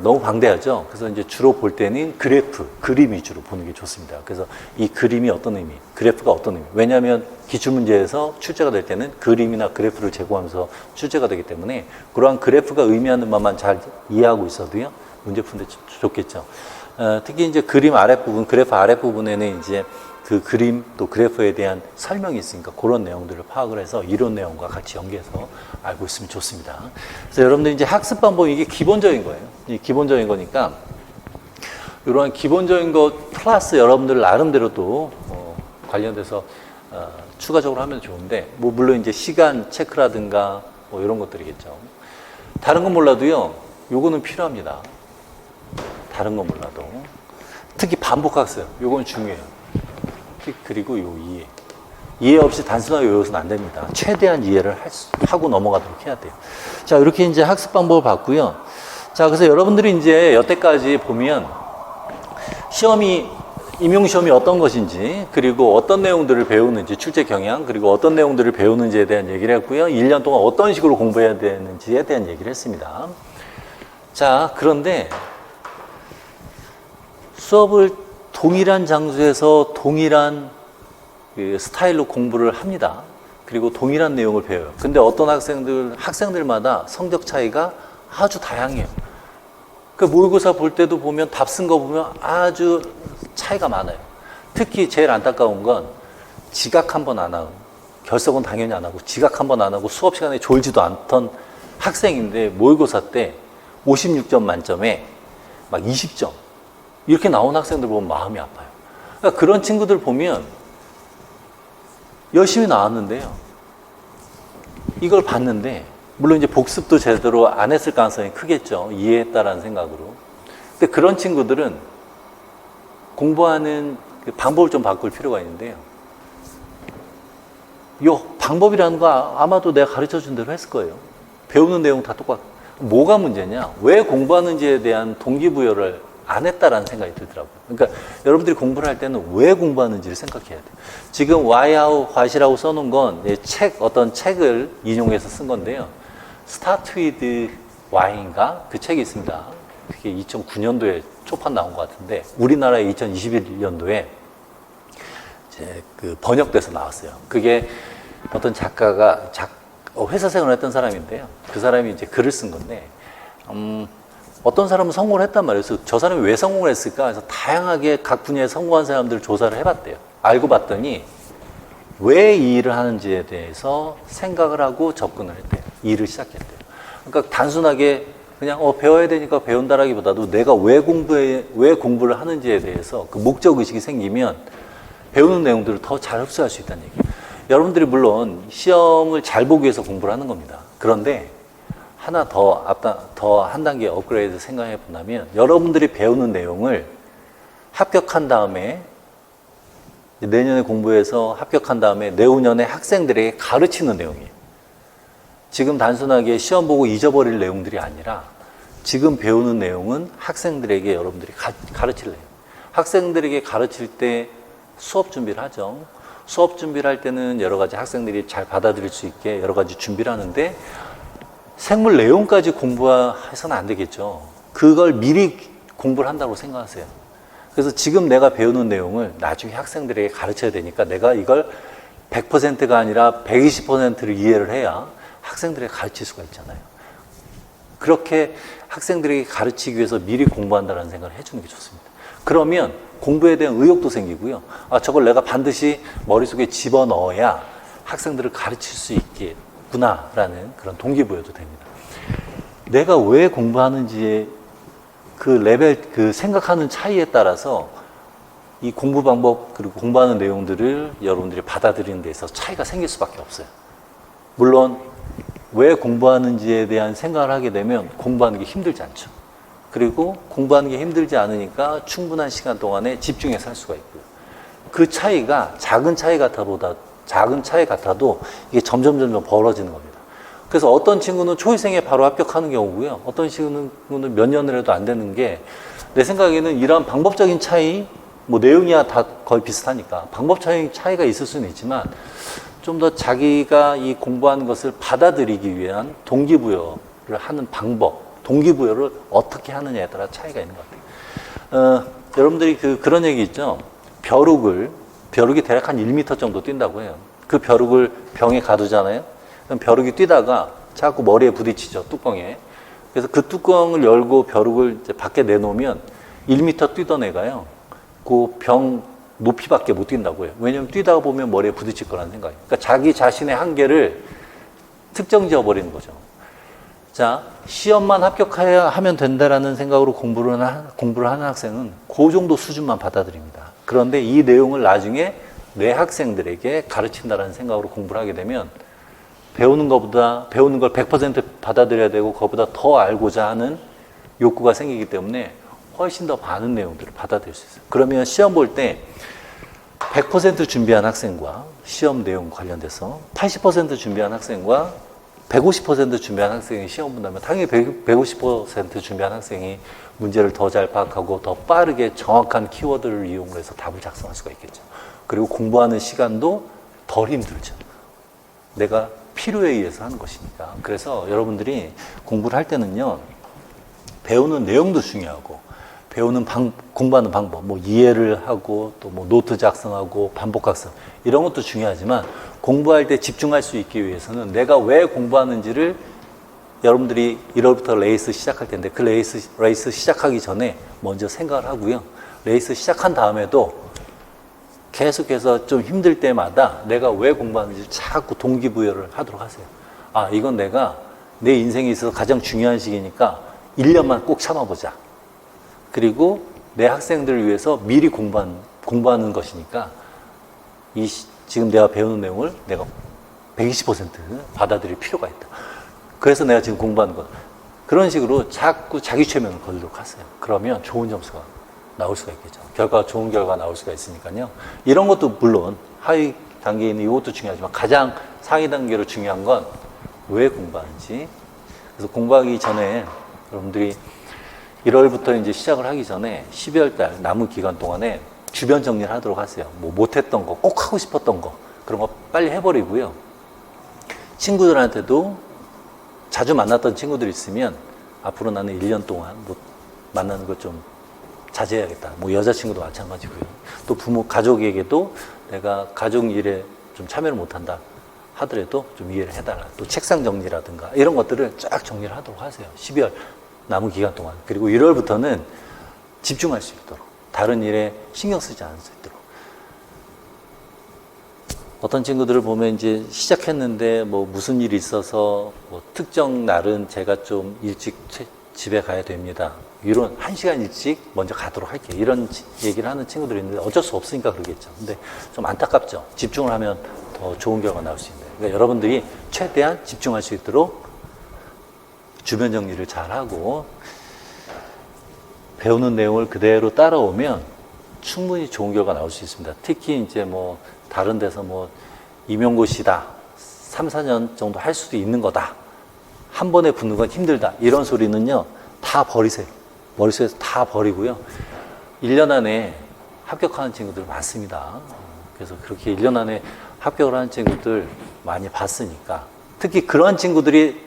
너무 방대하죠. 그래서 이제 주로 볼 때는 그래프, 그림 위주로 보는 게 좋습니다. 그래서 이 그림이 어떤 의미, 그래프가 어떤 의미. 왜냐하면 기출문제에서 출제가 될 때는 그림이나 그래프를 제공하면서 출제가 되기 때문에 그러한 그래프가 의미하는 것만 잘 이해하고 있어도요, 문제 푸는데 좋겠죠. 특히 이제 그림 아랫부분, 그래프 아랫부분에는 이제 그 그림 또 그래프에 대한 설명이 있으니까 그런 내용들을 파악을 해서 이론 내용과 같이 연계해서 알고 있으면 좋습니다. 그래서 여러분들 이제 학습 방법이 이게 기본적인 거예요. 이 기본적인 거니까 이러한 기본적인 것 플러스 여러분들 나름대로도 관련돼서 추가적으로 하면 좋은데, 뭐 물론 이제 시간 체크라든가 뭐 이런 것들이겠죠. 다른 건 몰라도요, 요거는 필요합니다. 다른 건 몰라도 특히 반복학습, 요건 중요해요. 그리고 요 이해 없이 단순하게 외워서는 안 됩니다. 최대한 이해를 하고 넘어가도록 해야 돼요. 자, 이렇게 이제 학습 방법을 봤고요. 자, 그래서 여러분들이 이제 여태까지 보면 임용시험이 어떤 것인지, 그리고 어떤 내용들을 배우는지, 출제 경향, 그리고 어떤 내용들을 배우는지에 대한 얘기를 했고요. 1년 동안 어떤 식으로 공부해야 되는지에 대한 얘기를 했습니다. 자, 그런데 수업을 동일한 장소에서 동일한 그 스타일로 공부를 합니다. 그리고 동일한 내용을 배워요. 근데 어떤 학생들마다 성적 차이가 아주 다양해요. 그 모의고사 볼 때도 보면 답 쓴 거 보면 아주 차이가 많아요. 특히 제일 안타까운 건 지각 한 번 안 하고, 결석은 당연히 안 하고, 지각 한 번 안 하고 수업 시간에 졸지도 않던 학생인데 모의고사 때 56점 만점에 막 20점. 이렇게 나온 학생들 보면 마음이 아파요. 그러니까 그런 친구들 보면 열심히 나왔는데요, 이걸 봤는데, 물론 이제 복습도 제대로 안 했을 가능성이 크겠죠. 이해했다라는 생각으로. 근데 그런 친구들은 공부하는 그 방법을 좀 바꿀 필요가 있는데요. 이 방법이라는 거 아마도 내가 가르쳐 준 대로 했을 거예요. 배우는 내용 다 똑같고. 뭐가 문제냐? 왜 공부하는지에 대한 동기부여를 안 했다라는 생각이 들더라고요. 그러니까 여러분들이 공부를 할 때는 왜 공부하는지를 생각해야 돼요. 지금 Why하고 What이라고 써놓은 건 어떤 책을 인용해서 쓴 건데요. Start with Why인가? 그 책이 있습니다. 그게 2009년도에 초판 나온 것 같은데, 우리나라에 2021년도에 이제 그 번역돼서 나왔어요. 그게 어떤 작가가 회사 생활을 했던 사람인데요. 그 사람이 이제 글을 쓴 건데, 어떤 사람은 성공을 했단 말이에요. 그래서 저 사람이 왜 성공을 했을까? 그래서 다양하게 각 분야에 성공한 사람들을 조사를 해봤대요. 알고 봤더니 왜 이 일을 하는지에 대해서 생각을 하고 접근을 했대요. 이 일을 시작했대요. 그러니까 단순하게 그냥 배워야 되니까 배운다라기보다도 내가 왜 공부를 하는지에 대해서 그 목적 의식이 생기면 배우는 내용들을 더 잘 흡수할 수 있다는 얘기예요. 여러분들이 물론 시험을 잘 보기 위해서 공부를 하는 겁니다. 그런데 하나 더 한 단계 업그레이드 생각해 본다면, 여러분들이 배우는 내용을 합격한 다음에, 내년에 공부해서 합격한 다음에 내후년에 학생들에게 가르치는 내용이에요. 지금 단순하게 시험 보고 잊어버릴 내용들이 아니라 지금 배우는 내용은 학생들에게 여러분들이 가르칠 내용. 학생들에게 가르칠 때 수업 준비를 하죠. 수업 준비를 할 때는 여러 가지 학생들이 잘 받아들일 수 있게 여러 가지 준비를 하는데, 생물 내용까지 공부해서는 안 되겠죠. 그걸 미리 공부를 한다고 생각하세요. 그래서 지금 내가 배우는 내용을 나중에 학생들에게 가르쳐야 되니까 내가 이걸 100%가 아니라 120%를 이해를 해야 학생들에게 가르칠 수가 있잖아요. 그렇게 학생들에게 가르치기 위해서 미리 공부한다는 생각을 해주는 게 좋습니다. 그러면 공부에 대한 의욕도 생기고요. 저걸 내가 반드시 머릿속에 집어넣어야 학생들을 가르칠 수 있게 있구나라는 그런 동기부여도 됩니다. 내가 왜 공부하는지에 그 레벨, 그 생각하는 차이에 따라서 이 공부 방법 그리고 공부하는 내용들을 여러분들이 받아들이는 데 있어서 차이가 생길 수밖에 없어요. 물론 왜 공부하는지에 대한 생각을 하게 되면 공부하는 게 힘들지 않죠. 그리고 공부하는 게 힘들지 않으니까 충분한 시간 동안에 집중해서 할 수가 있고요. 그 차이가 작은 차이 같아도 이게 점점 벌어지는 겁니다. 그래서 어떤 친구는 초이생에 바로 합격하는 경우고요. 어떤 친구는 몇 년을 해도 안 되는 게, 내 생각에는 이런 방법적인 차이, 뭐 내용이야 다 거의 비슷하니까 방법적인 차이가 있을 수는 있지만 좀 더 자기가 이 공부하는 것을 받아들이기 위한 동기부여를 하는 방법, 동기부여를 어떻게 하느냐에 따라 차이가 있는 것 같아요. 여러분들이 그런 얘기 있죠. 벼룩이 대략 한 1m 정도 뛴다고 해요. 그 벼룩을 병에 가두잖아요. 그럼 벼룩이 뛰다가 자꾸 머리에 부딪히죠, 뚜껑에. 그래서 그 뚜껑을 열고 벼룩을 이제 밖에 내놓으면 1m 뛰던 애가요, 그 병 높이밖에 못 뛴다고 해요. 왜냐면 뛰다가 보면 머리에 부딪힐 거라는 생각이에요. 그러니까 자기 자신의 한계를 특정 지어버리는 거죠. 자, 시험만 합격해야 하면 된다라는 생각으로 공부를 하는 학생은 그 정도 수준만 받아들입니다. 그런데 이 내용을 나중에 내 학생들에게 가르친다라는 생각으로 공부를 하게 되면 배우는 걸 100% 받아들여야 되고 그거보다 더 알고자 하는 욕구가 생기기 때문에 훨씬 더 많은 내용들을 받아들일 수 있어요. 그러면 시험 볼 때 100% 준비한 학생과 시험 내용 관련돼서 80% 준비한 학생과 150% 준비한 학생이 시험 본다면 당연히 150% 준비한 학생이 문제를 더 잘 파악하고 더 빠르게 정확한 키워드를 이용해서 답을 작성할 수가 있겠죠. 그리고 공부하는 시간도 덜 힘들죠. 내가 필요에 의해서 하는 것이니까. 그래서 여러분들이 공부를 할 때는요, 배우는 내용도 중요하고 공부하는 방법, 뭐 이해를 하고 또 뭐 노트 작성하고 반복학습 이런 것도 중요하지만 공부할 때 집중할 수 있기 위해서는 내가 왜 공부하는지를 여러분들이 1월부터 레이스 시작할 텐데 그 레이스 시작하기 전에 먼저 생각을 하고요. 레이스 시작한 다음에도 계속해서 좀 힘들 때마다 내가 왜 공부하는지 자꾸 동기부여를 하도록 하세요. 아, 이건 내가 내 인생에 있어서 가장 중요한 시기니까 1년만 꼭 참아보자. 그리고 내 학생들을 위해서 미리 공부하는 것이니까 지금 내가 배우는 내용을 내가 120% 받아들일 필요가 있다. 그래서 내가 지금 공부하는 것. 그런 식으로 자꾸 자기 최면을 걸도록 하세요. 그러면 좋은 점수가 나올 수가 있겠죠. 좋은 결과가 나올 수가 있으니까요. 이런 것도 물론 하위 단계에 있는 이것도 중요하지만 가장 상위 단계로 중요한 건 왜 공부하는지. 그래서 공부하기 전에 여러분들이 1월부터 이제 시작을 하기 전에 12월 달 남은 기간 동안에 주변 정리를 하도록 하세요. 뭐 못했던 거, 꼭 하고 싶었던 거, 그런 거 빨리 해버리고요. 친구들한테도 자주 만났던 친구들 있으면 앞으로 나는 1년 동안 뭐 만나는 걸 좀 자제해야겠다. 뭐 여자친구도 마찬가지고요. 또 가족에게도 내가 가족 일에 좀 참여를 못한다 하더라도 좀 이해를 해달라. 또 책상 정리라든가 이런 것들을 쫙 정리를 하도록 하세요. 12월 남은 기간 동안. 그리고 1월부터는 집중할 수 있도록, 다른 일에 신경 쓰지 않을 수 있도록. 어떤 친구들을 보면 이제 시작했는데 뭐 무슨 일이 있어서 뭐 특정 날은 제가 좀 일찍 집에 가야 됩니다. 이런 1시간 일찍 먼저 가도록 할게요. 이런 얘기를 하는 친구들이 있는데 어쩔 수 없으니까 그러겠죠. 근데 좀 안타깝죠. 집중을 하면 더 좋은 결과가 나올 수 있는데. 그러니까 여러분들이 최대한 집중할 수 있도록 주변 정리를 잘 하고 배우는 내용을 그대로 따라오면 충분히 좋은 결과 나올 수 있습니다. 특히 이제 뭐 다른 데서 뭐 임용고시다, 3, 4년 정도 할 수도 있는 거다, 한 번에 붙는 건 힘들다, 이런 소리는요 다 버리세요. 머릿속에서 다 버리고요. 1년 안에 합격하는 친구들 많습니다. 그래서 그렇게 1년 안에 합격을 하는 친구들 많이 봤으니까, 특히 그런 친구들이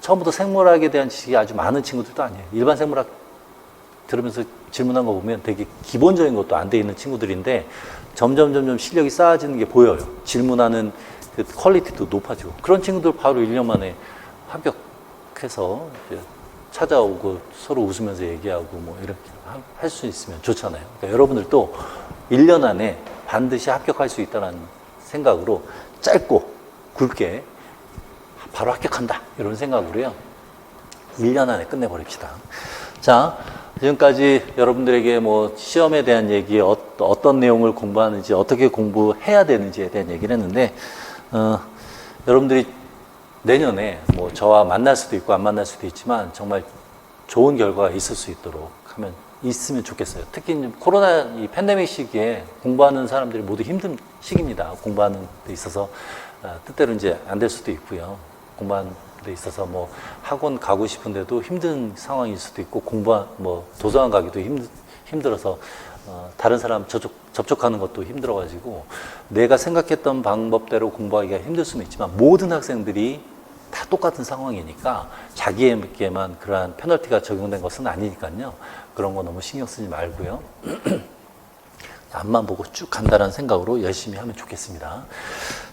처음부터 생물학에 대한 지식이 아주 많은 친구들도 아니에요. 일반 생물학 들으면서 질문한 거 보면 되게 기본적인 것도 안 돼 있는 친구들인데 점점 실력이 쌓아지는 게 보여요. 질문하는 그 퀄리티도 높아지고. 그런 친구들 바로 1년 만에 합격해서 찾아오고 서로 웃으면서 얘기하고 뭐 이렇게 할 수 있으면 좋잖아요. 그러니까 여러분들도 1년 안에 반드시 합격할 수 있다는 생각으로 짧고 굵게 바로 합격한다. 이런 생각으로요. 1년 안에 끝내버립시다. 자, 지금까지 여러분들에게 뭐 시험에 대한 얘기, 어떤 내용을 공부하는지, 어떻게 공부해야 되는지에 대한 얘기를 했는데, 여러분들이 내년에 뭐 저와 만날 수도 있고 안 만날 수도 있지만 정말 좋은 결과가 있을 수 있도록 하면 있으면 좋겠어요. 특히 코로나 이 팬데믹 시기에 공부하는 사람들이 모두 힘든 시기입니다. 공부하는 데 있어서 뜻대로 이제 안 될 수도 있고요. 공부하는 데 있어서 뭐 학원 가고 싶은데도 힘든 상황일 수도 있고 뭐 도서관 가기도 힘들어서 다른 사람 접촉하는 것도 힘들어가지고 내가 생각했던 방법대로 공부하기가 힘들 수는 있지만 모든 학생들이 다 똑같은 상황이니까 자기에게만 그러한 페널티가 적용된 것은 아니니까요. 그런 거 너무 신경 쓰지 말고요. 앞만 보고 쭉 간다는 생각으로 열심히 하면 좋겠습니다.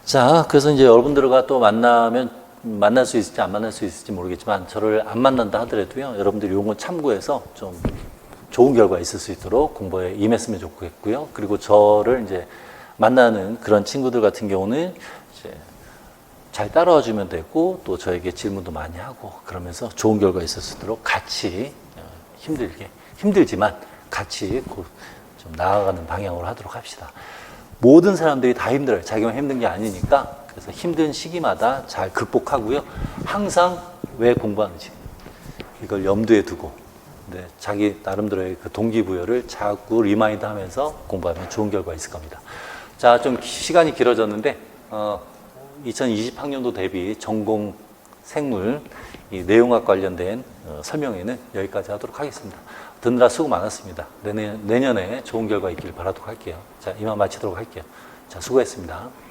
자, 그래서 이제 여러분들과 또 만날 수 있을지 안 만날 수 있을지 모르겠지만 저를 안 만난다 하더라도요. 여러분들이 이런 거 참고해서 좀 좋은 결과 있을 수 있도록 공부에 임했으면 좋겠고요. 그리고 저를 이제 만나는 그런 친구들 같은 경우는 이제 잘 따라와 주면 되고 또 저에게 질문도 많이 하고 그러면서 좋은 결과 있을 수 있도록 같이 힘들지만 같이 좀 나아가는 방향으로 하도록 합시다. 모든 사람들이 다 힘들어요. 자기만 힘든 게 아니니까. 그래서 힘든 시기마다 잘 극복하고요. 항상 왜 공부하는지 이걸 염두에 두고 자기 나름대로의 그 동기부여를 자꾸 리마인드 하면서 공부하면 좋은 결과 있을 겁니다. 자, 좀 시간이 길어졌는데 2020학년도 대비 전공 생물 이 내용학 관련된 설명회는 여기까지 하도록 하겠습니다. 듣느라 수고 많았습니다. 내년에 좋은 결과 있길 바라도록 할게요. 자, 이만 마치도록 할게요. 자, 수고했습니다.